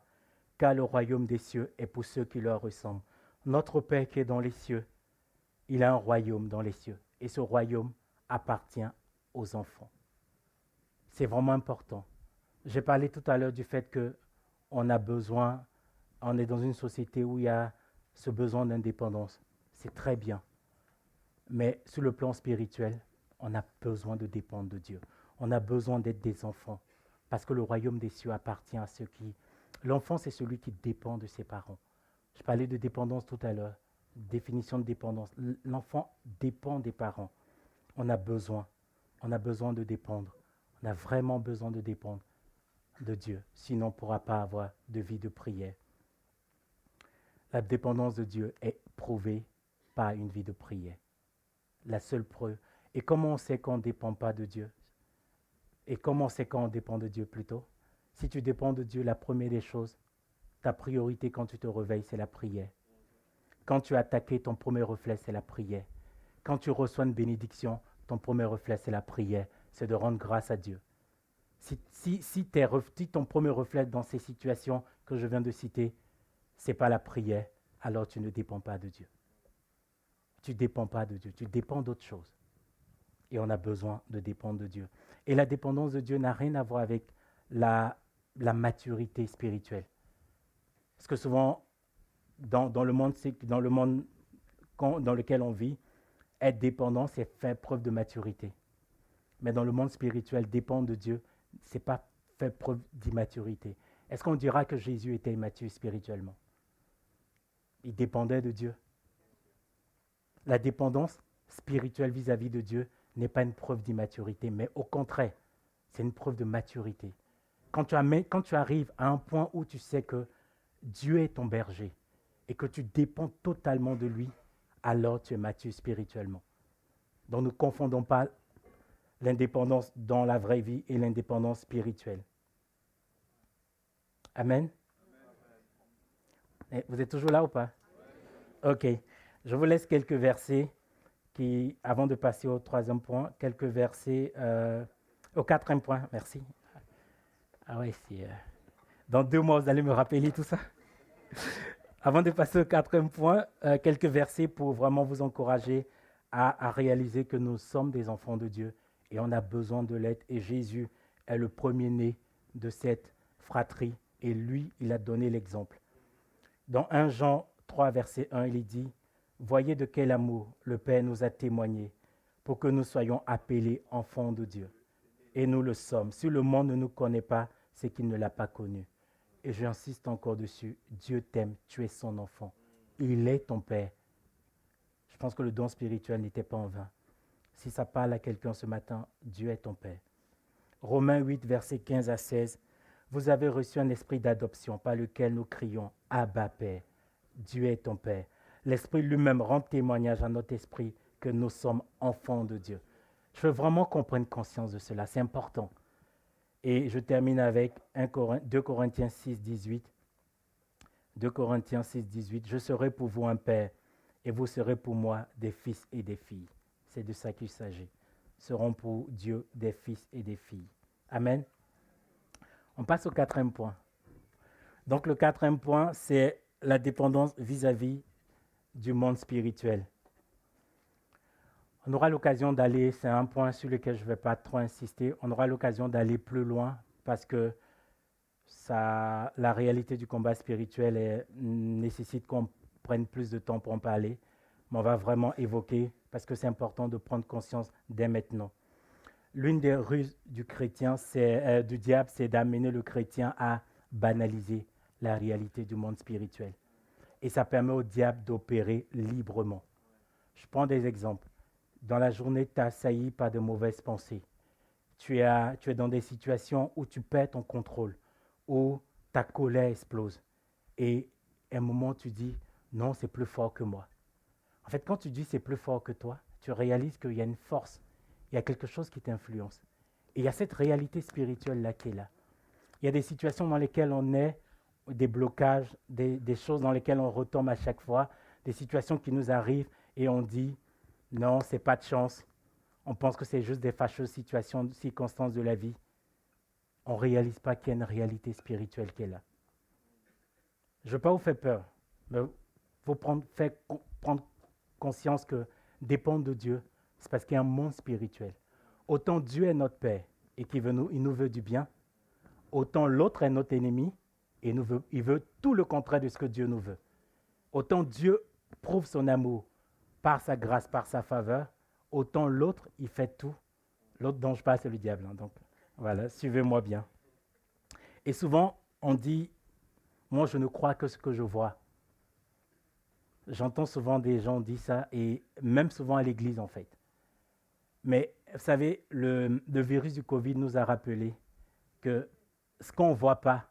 car le royaume des cieux est pour ceux qui leur ressemblent. Notre Père qui est dans les cieux, il a un royaume dans les cieux, et ce royaume appartient aux enfants. C'est vraiment important. J'ai parlé tout à l'heure du fait qu'on a besoin, on est dans une société où il y a ce besoin d'indépendance. C'est très bien. Mais sur le plan spirituel, on a besoin de dépendre de Dieu. On a besoin d'être des enfants, parce que le royaume des cieux appartient à ceux qui... L'enfant, c'est celui qui dépend de ses parents. Je parlais de dépendance tout à l'heure, définition de dépendance. L'enfant dépend des parents. On a besoin de dépendre. On a vraiment besoin de dépendre de Dieu, sinon on ne pourra pas avoir de vie de prière. La dépendance de Dieu est prouvée par une vie de prière. La seule preuve. Et comment on sait qu'on ne dépend pas de Dieu? Et comment on sait quand on dépend de Dieu plutôt? Si tu dépends de Dieu, la première des choses, ta priorité quand tu te réveilles, c'est la prière. Quand tu es attaqué, ton premier réflexe, c'est la prière. quand tu reçois une bénédiction, ton premier reflet, c'est la prière, c'est de rendre grâce à Dieu. Si ton premier reflet dans ces situations que je viens de citer, ce n'est pas la prière, alors tu ne dépends pas de Dieu. Tu ne dépends pas de Dieu, tu dépends d'autre chose. Et on a besoin de dépendre de Dieu. Et la dépendance de Dieu n'a rien à voir avec la maturité spirituelle. Parce que souvent, dans le monde dans lequel on vit, être dépendant, c'est faire preuve de maturité. Mais dans le monde spirituel, dépendre de Dieu, ce n'est pas faire preuve d'immaturité. Est-ce qu'on dira que Jésus était immature spirituellement? Il dépendait de Dieu. La dépendance spirituelle vis-à-vis de Dieu n'est pas une preuve d'immaturité, mais au contraire, c'est une preuve de maturité. Quand tu arrives à un point où tu sais que Dieu est ton berger et que tu dépends totalement de lui, alors tu es mature spirituellement. Donc ne confondons pas l'indépendance dans la vraie vie et l'indépendance spirituelle. Amen. Vous êtes toujours là ou pas? Ok. Je vous laisse quelques versets avant de passer au troisième point, quelques versets, au quatrième point, merci. Ah ouais, dans 2 mois, vous allez me rappeler tout ça. Avant de passer au quatrième point, quelques versets pour vraiment vous encourager à réaliser que nous sommes des enfants de Dieu et on a besoin de l'aide. Et Jésus est le premier-né de cette fratrie et lui, il a donné l'exemple. Dans 1 Jean 3, verset 1, il dit « Voyez de quel amour le Père nous a témoigné pour que nous soyons appelés enfants de Dieu. Et nous le sommes. Si le monde ne nous connaît pas, c'est qu'il ne l'a pas connu. » Et j'insiste encore dessus, Dieu t'aime, tu es son enfant. Il est ton Père. Je pense que le don spirituel n'était pas en vain. Si ça parle à quelqu'un ce matin, Dieu est ton Père. Romains 8, versets 15 à 16. Vous avez reçu un esprit d'adoption par lequel nous crions « Abba Père ». Dieu est ton Père. L'Esprit lui-même rend témoignage à notre esprit que nous sommes enfants de Dieu. Je veux vraiment qu'on prenne conscience de cela, c'est important. Et je termine avec 2 Corinthiens 6, 18. 2 Corinthiens 6, 18. Je serai pour vous un père et vous serez pour moi des fils et des filles. C'est de ça qu'il s'agit. Seront pour Dieu des fils et des filles. Amen. On passe au quatrième point. Donc le quatrième point, c'est la dépendance vis-à-vis du monde spirituel. On aura l'occasion d'aller, c'est un point sur lequel je ne vais pas trop insister, on aura l'occasion d'aller plus loin parce que la réalité du combat spirituel nécessite qu'on prenne plus de temps pour en parler. Mais on va vraiment évoquer, parce que c'est important de prendre conscience dès maintenant. L'une des ruses du diable, c'est d'amener le chrétien à banaliser la réalité du monde spirituel. Et ça permet au diable d'opérer librement. Je prends des exemples. Dans la journée, tu es assailli par de mauvaises pensées. Tu es dans des situations où tu perds ton contrôle, où ta colère explose. Et à un moment, tu dis, non, c'est plus fort que moi. En fait, quand tu dis c'est plus fort que toi, tu réalises qu'il y a une force, il y a quelque chose qui t'influence. Et il y a cette réalité spirituelle-là qui est là. Il y a des situations dans lesquelles on est, des blocages, des choses dans lesquelles on retombe à chaque fois, des situations qui nous arrivent et on dit, non, ce n'est pas de chance. On pense que c'est juste des fâcheuses situations, circonstances de la vie. On ne réalise pas qu'il y a une réalité spirituelle qui est là. Je ne veux pas vous faire peur, mais il faut prendre conscience que dépendre de Dieu, c'est parce qu'il y a un monde spirituel. Autant Dieu est notre Père et qu'il nous veut du bien, autant l'autre est notre ennemi et il veut tout le contraire de ce que Dieu nous veut. Autant Dieu prouve son amour par sa grâce, par sa faveur, autant l'autre, il fait tout. L'autre dont je parle, c'est le diable. Donc, voilà, suivez-moi bien. Et souvent, on dit, moi, je ne crois que ce que je vois. J'entends souvent des gens dire ça, et même souvent à l'église, en fait. Mais, vous savez, le virus du Covid nous a rappelé que ce qu'on ne voit pas,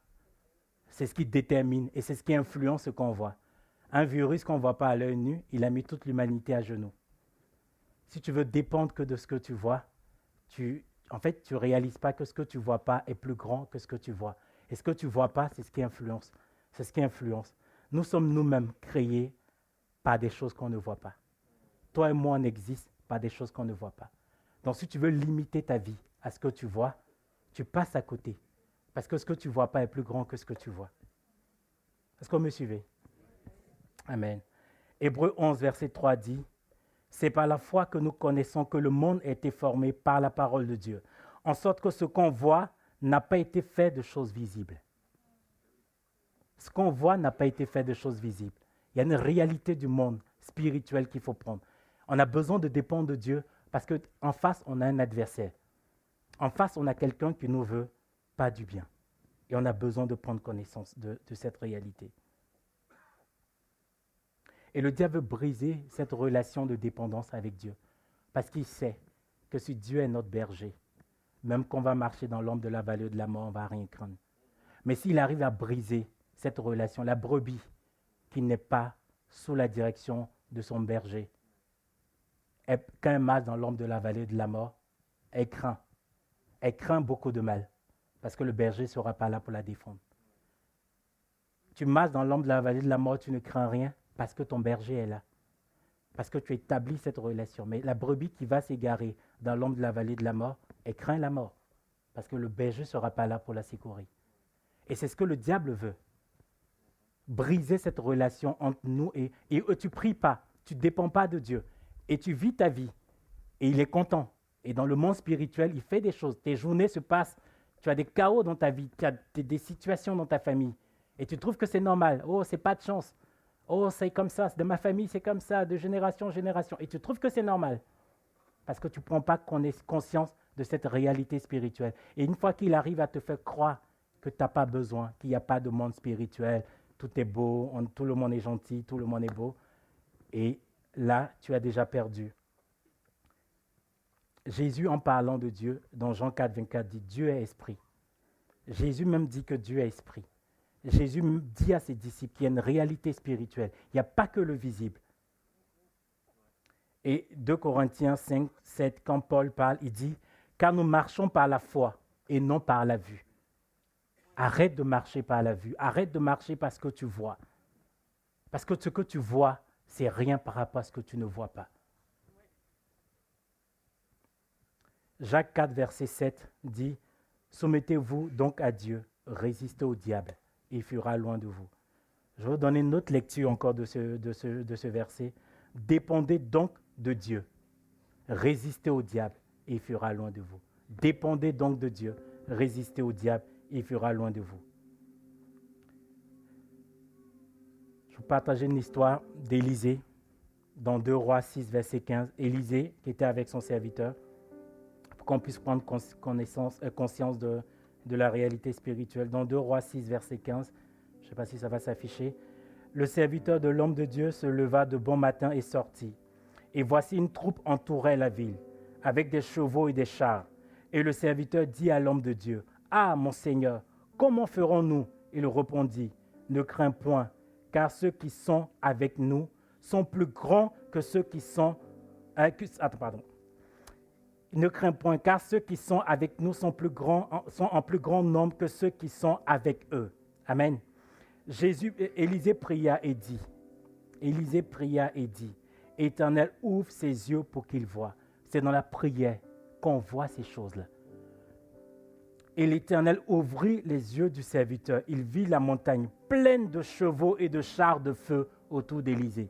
c'est ce qui détermine, et c'est ce qui influence ce qu'on voit. Un virus qu'on ne voit pas à l'œil nu, il a mis toute l'humanité à genoux. Si tu veux dépendre que de ce que tu vois, en fait, tu ne réalises pas que ce que tu ne vois pas est plus grand que ce que tu vois. Et ce que tu ne vois pas, c'est ce qui influence. C'est ce qui influence. Nous sommes nous-mêmes créés par des choses qu'on ne voit pas. Toi et moi, on existe par des choses qu'on ne voit pas. Donc si tu veux limiter ta vie à ce que tu vois, tu passes à côté. Parce que ce que tu ne vois pas est plus grand que ce que tu vois. Est-ce que vous me suivez? Amen. Hébreux 11, verset 3 dit, « C'est par la foi que nous connaissons que le monde a été formé par la parole de Dieu, en sorte que ce qu'on voit n'a pas été fait de choses visibles. » Ce qu'on voit n'a pas été fait de choses visibles. Il y a une réalité du monde spirituel qu'il faut prendre. On a besoin de dépendre de Dieu parce qu'en face, on a un adversaire. En face, on a quelqu'un qui nous veut pas du bien. Et on a besoin de prendre connaissance de cette réalité. Et le diable veut briser cette relation de dépendance avec Dieu. Parce qu'il sait que si Dieu est notre berger, même qu'on va marcher dans l'ombre de la vallée de la mort, on ne va rien craindre. Mais s'il arrive à briser cette relation, la brebis qui n'est pas sous la direction de son berger, quand elle marche dans l'ombre de la vallée de la mort, elle craint. Elle craint beaucoup de mal. Parce que le berger ne sera pas là pour la défendre. Tu marches dans l'ombre de la vallée de la mort, tu ne crains rien parce que ton berger est là. Parce que tu établis cette relation. Mais la brebis qui va s'égarer dans l'ombre de la vallée de la mort, elle craint la mort. Parce que le berger ne sera pas là pour la secourir. Et c'est ce que le diable veut. Briser cette relation entre nous et tu ne pries pas, tu ne dépends pas de Dieu. Et tu vis ta vie. Et il est content. Et dans le monde spirituel, il fait des choses. Tes journées se passent. Tu as des chaos dans ta vie. Tu as des situations dans ta famille. Et tu trouves que c'est normal. Oh, c'est pas de chance. Oh, c'est comme ça. De ma famille, c'est comme ça. De génération en génération. Et tu trouves que c'est normal. Parce que tu ne prends pas conscience de cette réalité spirituelle. Et une fois qu'il arrive à te faire croire que tu n'as pas besoin, qu'il n'y a pas de monde spirituel, tout est beau, tout le monde est gentil, tout le monde est beau. Et là, tu as déjà perdu. Jésus, en parlant de Dieu, dans Jean 4, 24, dit « Dieu est esprit ». Jésus même dit que Dieu est esprit. Jésus dit à ses disciples qu'il y a une réalité spirituelle. Il n'y a pas que le visible. Et 2 Corinthiens 5, 7, quand Paul parle, il dit « Car nous marchons par la foi et non par la vue ». Arrête de marcher par la vue. Arrête de marcher par ce que tu vois. Parce que ce que tu vois, c'est rien par rapport à ce que tu ne vois pas. Jacques 4, verset 7 dit « Soumettez-vous donc à Dieu, résistez au diable, et il fuira loin de vous. » Je vais vous donner une autre lecture encore de ce verset. « Dépendez donc de Dieu, résistez au diable, et il fuira loin de vous. » Dépendez donc de Dieu, résistez au diable, et il fuira loin de vous. Je vais vous partager une histoire d'Élisée, dans 2 Rois 6, verset 15. Élisée, qui était avec son serviteur, qu'on puisse prendre conscience de la réalité spirituelle. Dans 2 Rois 6, verset 15, je ne sais pas si ça va s'afficher. Le serviteur de l'homme de Dieu se leva de bon matin et sortit. Et voici une troupe entourait la ville, avec des chevaux et des chars. Et le serviteur dit à l'homme de Dieu, « Ah, mon Seigneur, comment ferons-nous » Il répondit, « Ne crains point, car ceux qui sont avec nous sont plus grands que ceux qui sont... Ne crains point, car ceux qui sont avec nous sont en plus grand nombre que ceux qui sont avec eux. » Amen. Élisée pria et dit, « Éternel, ouvre ses yeux pour qu'il voie. » C'est dans la prière qu'on voit ces choses-là. Et l'Éternel ouvrit les yeux du serviteur. Il vit la montagne pleine de chevaux et de chars de feu autour d'Élisée.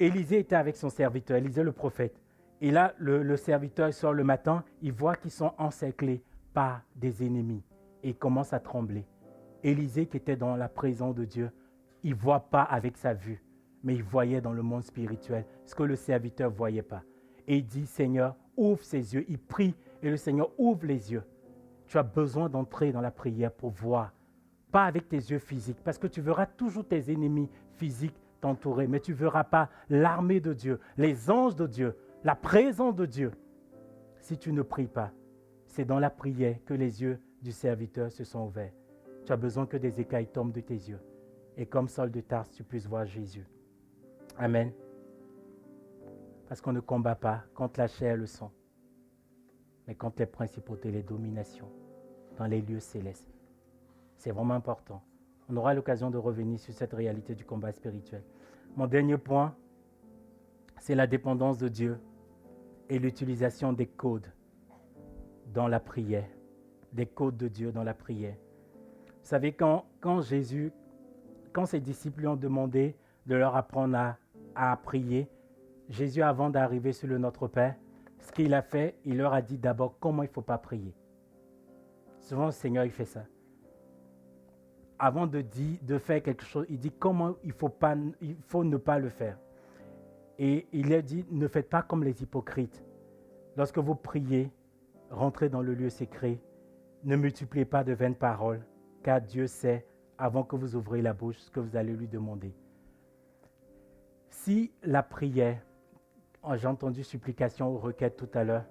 Élisée était avec son serviteur, Élisée le prophète. Et là, le serviteur sort le matin, il voit qu'ils sont encerclés par des ennemis. Et il commence à trembler. Élisée, qui était dans la présence de Dieu, il ne voit pas avec sa vue, mais il voyait dans le monde spirituel ce que le serviteur ne voyait pas. Et il dit, Seigneur, ouvre ses yeux. Il prie et le Seigneur ouvre les yeux. Tu as besoin d'entrer dans la prière pour voir. Pas avec tes yeux physiques, parce que tu verras toujours tes ennemis physiques t'entourer, mais tu ne verras pas l'armée de Dieu, les anges de Dieu, la présence de Dieu. Si tu ne pries pas, c'est dans la prière que les yeux du serviteur se sont ouverts. Tu as besoin que des écailles tombent de tes yeux. Et comme Saul de Tarse, tu puisses voir Jésus. Amen. Parce qu'on ne combat pas contre la chair et le sang, mais contre les principautés, les dominations dans les lieux célestes. C'est vraiment important. On aura l'occasion de revenir sur cette réalité du combat spirituel. Mon dernier point, c'est la dépendance de Dieu et l'utilisation des codes dans la prière, des codes de Dieu dans la prière. Vous savez, quand ses disciples lui ont demandé de leur apprendre à prier, Jésus, avant d'arriver sur le Notre Père, ce qu'il a fait, il leur a dit d'abord comment il ne faut pas prier. Souvent, le Seigneur, il fait ça. Avant de faire quelque chose, il dit comment il faut ne pas le faire. Et il a dit, ne faites pas comme les hypocrites. Lorsque vous priez, rentrez dans le lieu secret. Ne multipliez pas de vaines paroles, car Dieu sait, avant que vous ouvriez la bouche, ce que vous allez lui demander. Si la prière, j'ai entendu supplication ou requête tout à l'heure,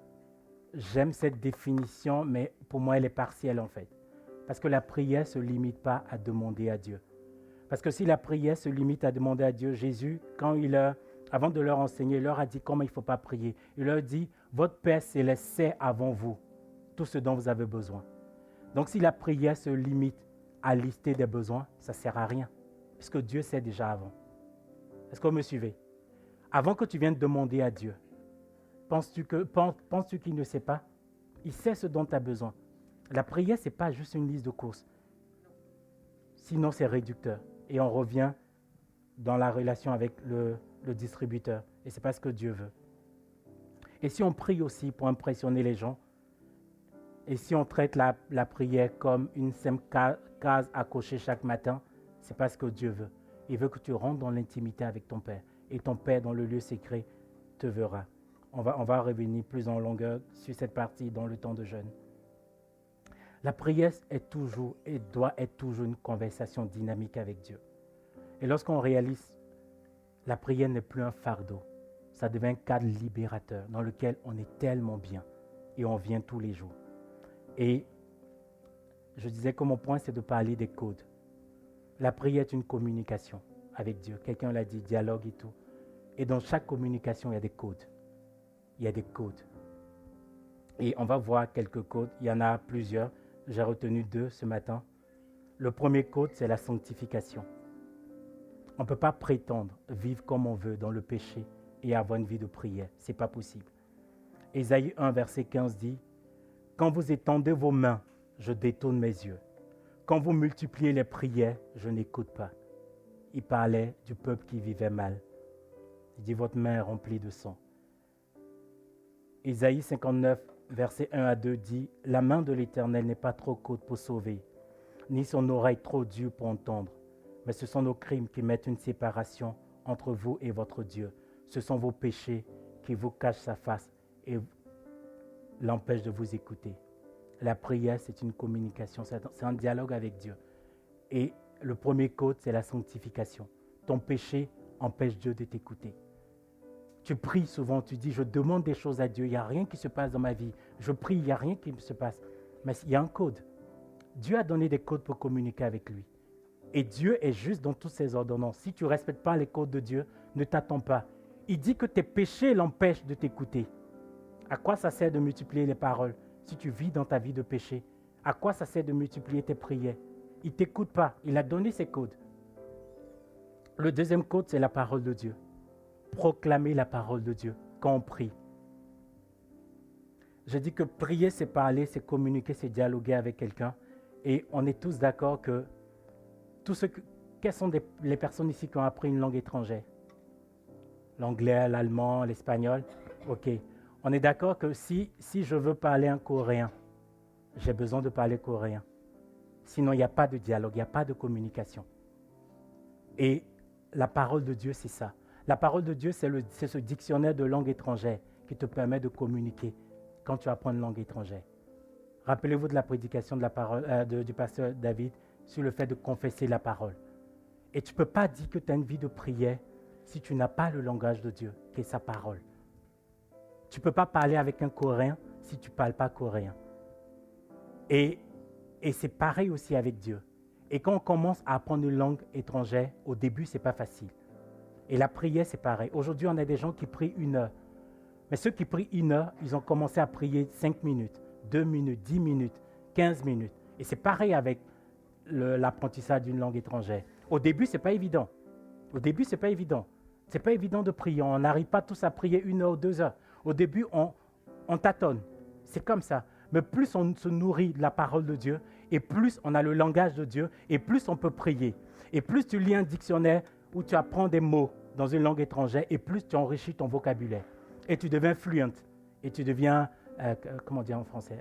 j'aime cette définition, mais pour moi, elle est partielle en fait. Parce que la prière ne se limite pas à demander à Dieu. Parce que si la prière se limite à demander à Dieu, Jésus, avant de leur enseigner, il leur a dit comment il ne faut pas prier. Il leur dit, votre Père céleste sait avant vous tout ce dont vous avez besoin. Donc si la prière se limite à lister des besoins, ça ne sert à rien. Puisque Dieu sait déjà avant. Est-ce que vous me suivez? Avant que tu viennes demander à Dieu, penses-tu qu'il ne sait pas? Il sait ce dont tu as besoin. La prière, ce n'est pas juste une liste de courses. Sinon, c'est réducteur. Et on revient dans la relation avec le distributeur. Et ce n'est pas ce que Dieu veut. Et si on prie aussi pour impressionner les gens, et si on traite la prière comme une simple case à cocher chaque matin, ce n'est pas ce que Dieu veut. Il veut que tu rentres dans l'intimité avec ton Père. Et ton Père, dans le lieu secret, te verra. On va revenir plus en longueur sur cette partie dans le temps de jeûne. La prière est toujours et doit être toujours une conversation dynamique avec Dieu. Et lorsqu'on réalise, la prière n'est plus un fardeau. Ça devient un cadre libérateur dans lequel on est tellement bien et on vient tous les jours. Et je disais que mon point, c'est de parler des codes. La prière est une communication avec Dieu. Quelqu'un l'a dit, dialogue et tout. Et dans chaque communication, il y a des codes. Il y a des codes. Et on va voir quelques codes. Il y en a plusieurs. J'ai retenu 2 ce matin. Le premier code, c'est la sanctification. On ne peut pas prétendre vivre comme on veut dans le péché et avoir une vie de prière. Ce n'est pas possible. Ésaïe 1, verset 15 dit, « Quand vous étendez vos mains, je détourne mes yeux. Quand vous multipliez les prières, je n'écoute pas. » Il parlait du peuple qui vivait mal. Il dit, « Votre main est remplie de sang. » Ésaïe 59, verset 1 à 2 dit, « La main de l'Éternel n'est pas trop courte pour sauver, ni son oreille trop dure pour entendre. Mais ce sont nos crimes qui mettent une séparation entre vous et votre Dieu. Ce sont vos péchés qui vous cachent sa face et l'empêchent de vous écouter. » La prière, c'est une communication, c'est un dialogue avec Dieu. Et le premier code, c'est la sanctification. Ton péché empêche Dieu de t'écouter. Tu pries souvent, tu dis, je demande des choses à Dieu, il n'y a rien qui se passe dans ma vie. Je prie, il n'y a rien qui se passe. Mais il y a un code. Dieu a donné des codes pour communiquer avec lui. Et Dieu est juste dans toutes ses ordonnances. Si tu ne respectes pas les codes de Dieu, ne t'attends pas. Il dit que tes péchés l'empêchent de t'écouter. À quoi ça sert de multiplier les paroles si tu vis dans ta vie de péché? À quoi ça sert de multiplier tes prières? Il ne t'écoute pas. Il a donné ses codes. Le deuxième code, c'est la parole de Dieu. Proclamer la parole de Dieu quand on prie. Je dis que prier, c'est parler, c'est communiquer, c'est dialoguer avec quelqu'un. Et on est tous d'accord que quelles sont les personnes ici qui ont appris une langue étrangère? L'anglais, l'allemand, l'espagnol? Ok. On est d'accord que si je veux parler un coréen, j'ai besoin de parler coréen. Sinon, il n'y a pas de dialogue, il n'y a pas de communication. Et la parole de Dieu, c'est ça. La parole de Dieu, c'est ce dictionnaire de langue étrangère qui te permet de communiquer quand tu apprends une langue étrangère. Rappelez-vous de la prédication du pasteur David sur le fait de confesser la parole. Et tu ne peux pas dire que tu as une vie de prière si tu n'as pas le langage de Dieu, qui est sa parole. Tu ne peux pas parler avec un Coréen si tu ne parles pas coréen. Et c'est pareil aussi avec Dieu. Et quand on commence à apprendre une langue étrangère, au début, ce n'est pas facile. Et la prière, c'est pareil. Aujourd'hui, on a des gens qui prient 1 heure. Mais ceux qui prient 1 heure, ils ont commencé à prier 5 minutes, 2 minutes, 10 minutes, 15 minutes. Et c'est pareil avec l'apprentissage d'une langue étrangère. Au début, ce n'est pas évident. Au début, ce n'est pas évident. Ce n'est pas évident de prier. On n'arrive pas tous à prier 1 heure ou 2 heures. Au début, on tâtonne. C'est comme ça. Mais plus on se nourrit de la parole de Dieu, et plus on a le langage de Dieu, et plus on peut prier. Et plus tu lis un dictionnaire où tu apprends des mots dans une langue étrangère, et plus tu enrichis ton vocabulaire. Et tu deviens fluent. Et tu deviens, comment dire en français,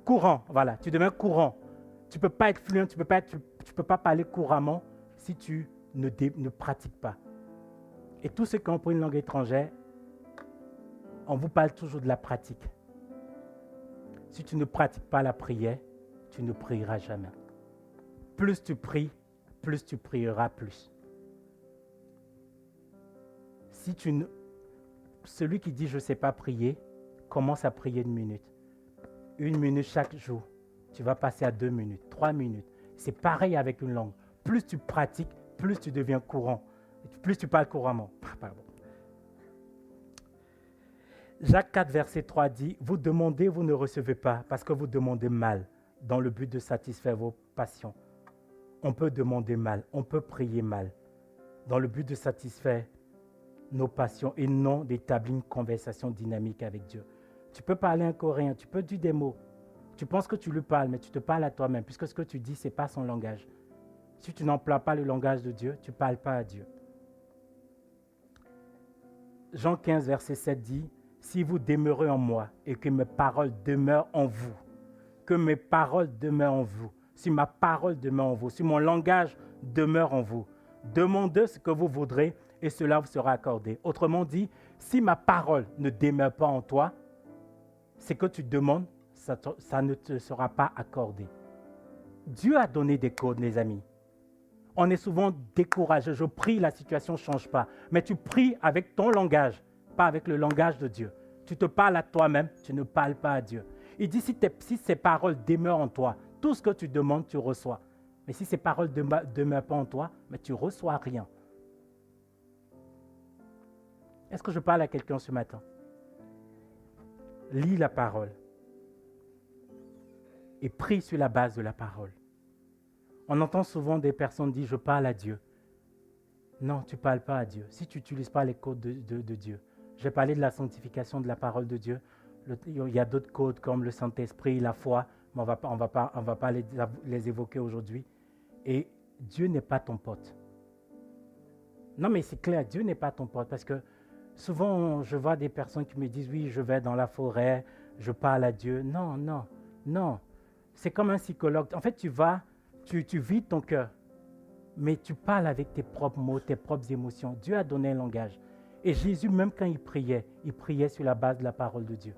courant. Voilà, tu deviens courant. Tu ne peux pas être fluent, tu peux pas parler couramment si tu ne pratiques pas. Et tous ceux qui ont appris une langue étrangère, on vous parle toujours de la pratique. Si tu ne pratiques pas la prière, tu ne prieras jamais. Plus tu pries, plus tu prieras plus. Celui qui dit « je ne sais pas prier », commence à prier 1 minute. 1 minute chaque jour. Tu vas passer à 2 minutes, 3 minutes. C'est pareil avec une langue. Plus tu pratiques, plus tu deviens courant. Plus tu parles couramment. Pardon. Jacques 4, verset 3 dit « Vous demandez, vous ne recevez pas, parce que vous demandez mal, dans le but de satisfaire vos passions. » On peut demander mal, on peut prier mal, dans le but de satisfaire nos passions et non d'établir une conversation dynamique avec Dieu. Tu peux parler un coréen, tu peux dire des mots. Tu penses que tu lui parles, mais tu te parles à toi-même, puisque ce que tu dis, ce n'est pas son langage. Si tu n'emploies pas le langage de Dieu, tu ne parles pas à Dieu. Jean 15, verset 7 dit « Si vous demeurez en moi et que mes paroles demeurent en vous, que mes paroles demeurent en vous, si ma parole demeure en vous, si mon langage demeure en vous, demandez ce que vous voudrez et cela vous sera accordé. » Autrement dit, si ma parole ne demeure pas en toi, ce que tu demandes, ça ne te sera pas accordé. Dieu a donné des codes, les amis. On est souvent découragé. Je prie, la situation ne change pas. Mais tu pries avec ton langage, pas avec le langage de Dieu. Tu te parles à toi-même, tu ne parles pas à Dieu. Il dit, si ces paroles demeurent en toi, tout ce que tu demandes, tu reçois. Mais si ces paroles ne demeurent pas en toi, mais tu ne reçois rien. Est-ce que je parle à quelqu'un ce matin? Lis la parole et prie sur la base de la parole. On entend souvent des personnes dire « je parle à Dieu ». Non, tu ne parles pas à Dieu. Si tu n'utilises pas les codes de Dieu. J'ai parlé de la sanctification de la parole de Dieu. Il y a d'autres codes comme le Saint-Esprit, la foi, mais on va pas les évoquer aujourd'hui. Et Dieu n'est pas ton pote. Non, mais c'est clair, Dieu n'est pas ton pote parce que souvent, je vois des personnes qui me disent « oui, je vais dans la forêt, je parle à Dieu ». Non, non, non. C'est comme un psychologue. En fait, tu vides ton cœur, mais tu parles avec tes propres mots, tes propres émotions. Dieu a donné un langage. Et Jésus, même quand il priait sur la base de la parole de Dieu.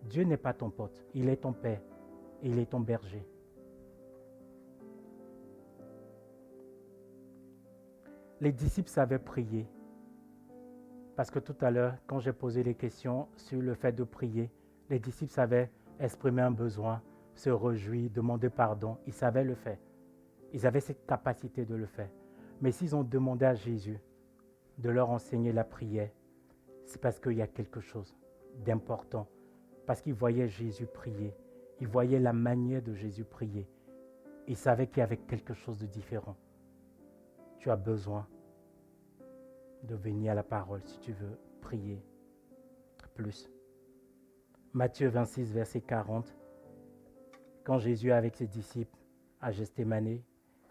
Dieu n'est pas ton pote, il est ton père, et il est ton berger. Les disciples savaient prier. Parce que tout à l'heure, quand j'ai posé les questions sur le fait de prier, les disciples savaient exprimer un besoin, se réjouir, demander pardon. Ils savaient le faire. Ils avaient cette capacité de le faire. Mais s'ils ont demandé à Jésus de leur enseigner la prière, c'est parce qu'il y a quelque chose d'important. Parce qu'ils voyaient Jésus prier. Ils voyaient la manière de Jésus prier. Ils savaient qu'il y avait quelque chose de différent. Tu as besoin de venir à la parole si tu veux prier plus. Matthieu 26, verset 40. Quand Jésus est avec ses disciples à Gethsémani,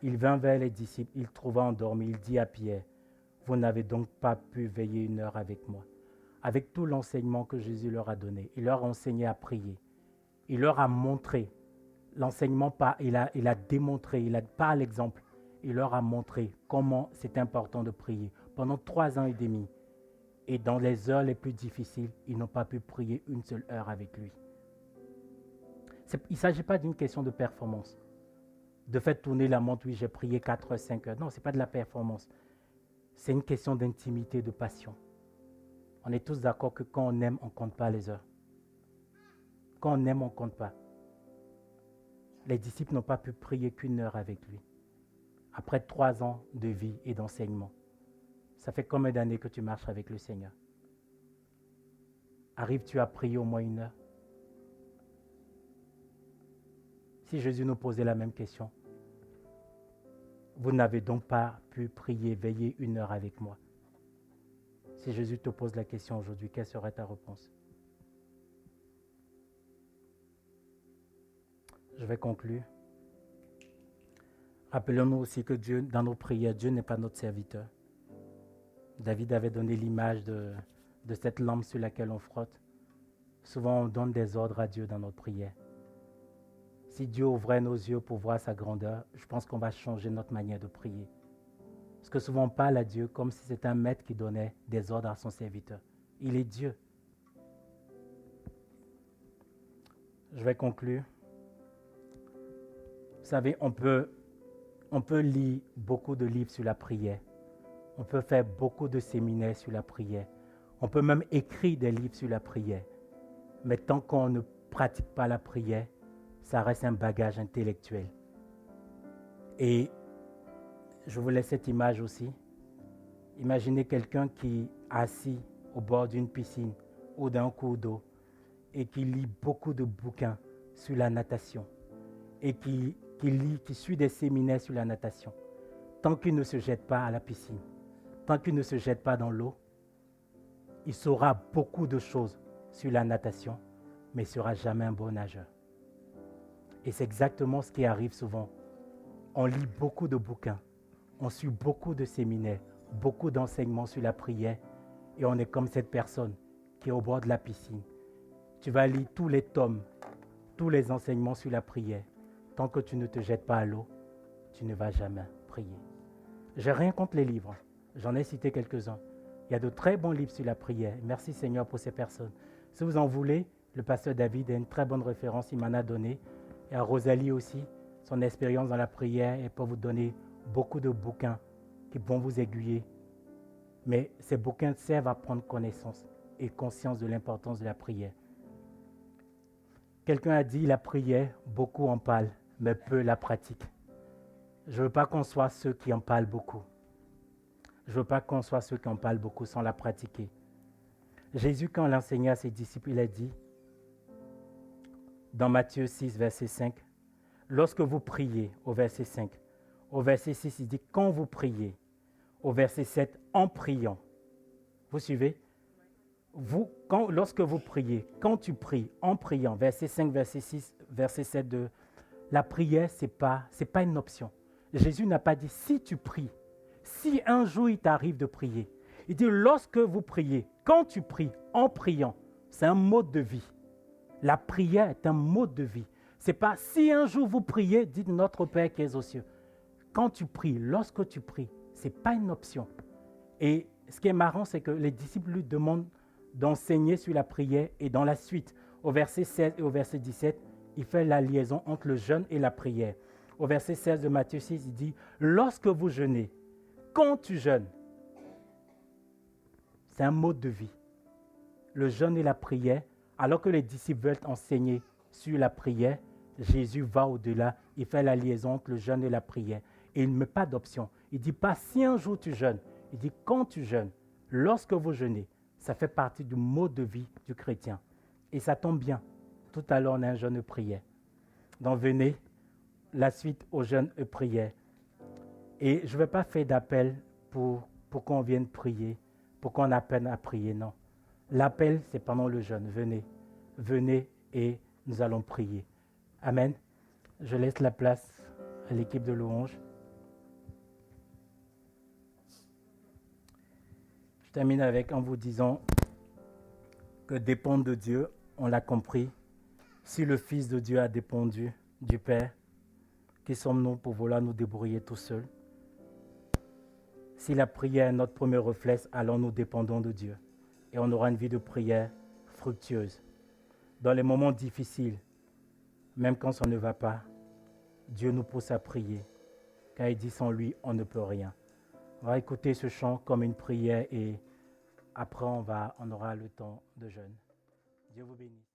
il vint vers les disciples, il trouva endormi, il dit à Pierre, « Vous n'avez donc pas pu veiller 1 heure avec moi ?» Avec tout l'enseignement que Jésus leur a donné, il leur a enseigné à prier. Il leur a montré l'enseignement, il a démontré, par l'exemple, il leur a montré comment c'est important de prier. Pendant 3 ans et demi, et dans les heures les plus difficiles, ils n'ont pas pu prier 1 seule heure avec lui. Il ne s'agit pas d'une question de performance. De faire tourner la montre, oui, j'ai prié 4 heures, 5 heures. Non, ce n'est pas de la performance. C'est une question d'intimité, de passion. On est tous d'accord que quand on aime, on ne compte pas les heures. Quand on aime, on ne compte pas. Les disciples n'ont pas pu prier qu'1 heure avec lui. Après 3 ans de vie et d'enseignement. Ça fait combien d'années que tu marches avec le Seigneur? Arrives-tu à prier au moins 1 heure? Si Jésus nous posait la même question, vous n'avez donc pas pu prier, veiller 1 heure avec moi. Si Jésus te pose la question aujourd'hui, quelle serait ta réponse? Je vais conclure. Rappelons-nous aussi que Dieu, dans nos prières, Dieu n'est pas notre serviteur. David avait donné l'image de cette lampe sur laquelle on frotte. Souvent, on donne des ordres à Dieu dans notre prière. Si Dieu ouvrait nos yeux pour voir sa grandeur, je pense qu'on va changer notre manière de prier. Parce que souvent, on parle à Dieu comme si c'était un maître qui donnait des ordres à son serviteur. Il est Dieu. Je vais conclure. Vous savez, on peut lire beaucoup de livres sur la prière. On peut faire beaucoup de séminaires sur la prière. On peut même écrire des livres sur la prière. Mais tant qu'on ne pratique pas la prière, ça reste un bagage intellectuel. Et je vous laisse cette image aussi. Imaginez quelqu'un qui est assis au bord d'une piscine ou d'un cours d'eau et qui lit beaucoup de bouquins sur la natation et qui suit des séminaires sur la natation. Tant qu'il ne se jette pas à la piscine, tant qu'il ne se jette pas dans l'eau, il saura beaucoup de choses sur la natation, mais il ne sera jamais un bon nageur. Et c'est exactement ce qui arrive souvent. On lit beaucoup de bouquins, on suit beaucoup de séminaires, beaucoup d'enseignements sur la prière, et on est comme cette personne qui est au bord de la piscine. Tu vas lire tous les tomes, tous les enseignements sur la prière. Tant que tu ne te jettes pas à l'eau, tu ne vas jamais prier. Je n'ai rien contre les livres. J'en ai cité quelques-uns. Il y a de très bons livres sur la prière. Merci Seigneur pour ces personnes. Si vous en voulez, le pasteur David a une très bonne référence, il m'en a donné. Et à Rosalie aussi, son expérience dans la prière, elle peut vous donner beaucoup de bouquins qui vont vous aiguiller. Mais ces bouquins servent à prendre connaissance et conscience de l'importance de la prière. Quelqu'un a dit, la prière, beaucoup en parlent, mais peu la pratiquent. Je ne veux pas qu'on soit ceux qui en parlent beaucoup. Je ne veux pas qu'on soit ceux qui en parlent beaucoup sans la pratiquer. Jésus, quand il enseignait à ses disciples, il a dit, dans Matthieu 6, verset 5, lorsque vous priez, au verset 5, au verset 6, il dit, quand vous priez, au verset 7, en priant. Vous suivez? Lorsque vous priez, quand tu pries, en priant, verset 5, verset 6, verset 7, la prière, ce n'est pas une option. Jésus n'a pas dit, si tu pries, si un jour il t'arrive de prier, il dit, lorsque vous priez, quand tu pries, en priant, c'est un mode de vie. La prière est un mode de vie. Ce n'est pas, si un jour vous priez, dites notre Père qui est aux cieux. Quand tu pries, lorsque tu pries, ce n'est pas une option. Et ce qui est marrant, c'est que les disciples lui demandent d'enseigner sur la prière et dans la suite, au verset 16 et au verset 17, il fait la liaison entre le jeûne et la prière. Au verset 16 de Matthieu 6, il dit, lorsque vous jeûnez, quand tu jeûnes, c'est un mode de vie. Le jeûne et la prière, alors que les disciples veulent enseigner sur la prière, Jésus va au-delà, il fait la liaison entre le jeûne et la prière. Et il ne met pas d'option. Il ne dit pas si un jour tu jeûnes, il dit quand tu jeûnes, lorsque vous jeûnez, ça fait partie du mode de vie du chrétien. Et ça tombe bien. Tout à l'heure, on a un jeûne et prière. Donc venez, la suite au jeûne et prière. Et je ne vais pas faire d'appel pour qu'on vienne prier, pour qu'on apprenne à prier, non. L'appel, c'est pendant le jeûne. Venez et nous allons prier. Amen. Je laisse la place à l'équipe de louange. Je termine en vous disant que dépendre de Dieu, on l'a compris. Si le Fils de Dieu a dépendu du Père, qui sommes-nous pour vouloir nous débrouiller tout seuls? Si la prière est notre premier réflexe, alors nous dépendons de Dieu. Et on aura une vie de prière fructueuse. Dans les moments difficiles, même quand ça ne va pas, Dieu nous pousse à prier. Car il dit sans lui, on ne peut rien. On va écouter ce chant comme une prière et après on aura le temps de jeûne. Dieu vous bénisse.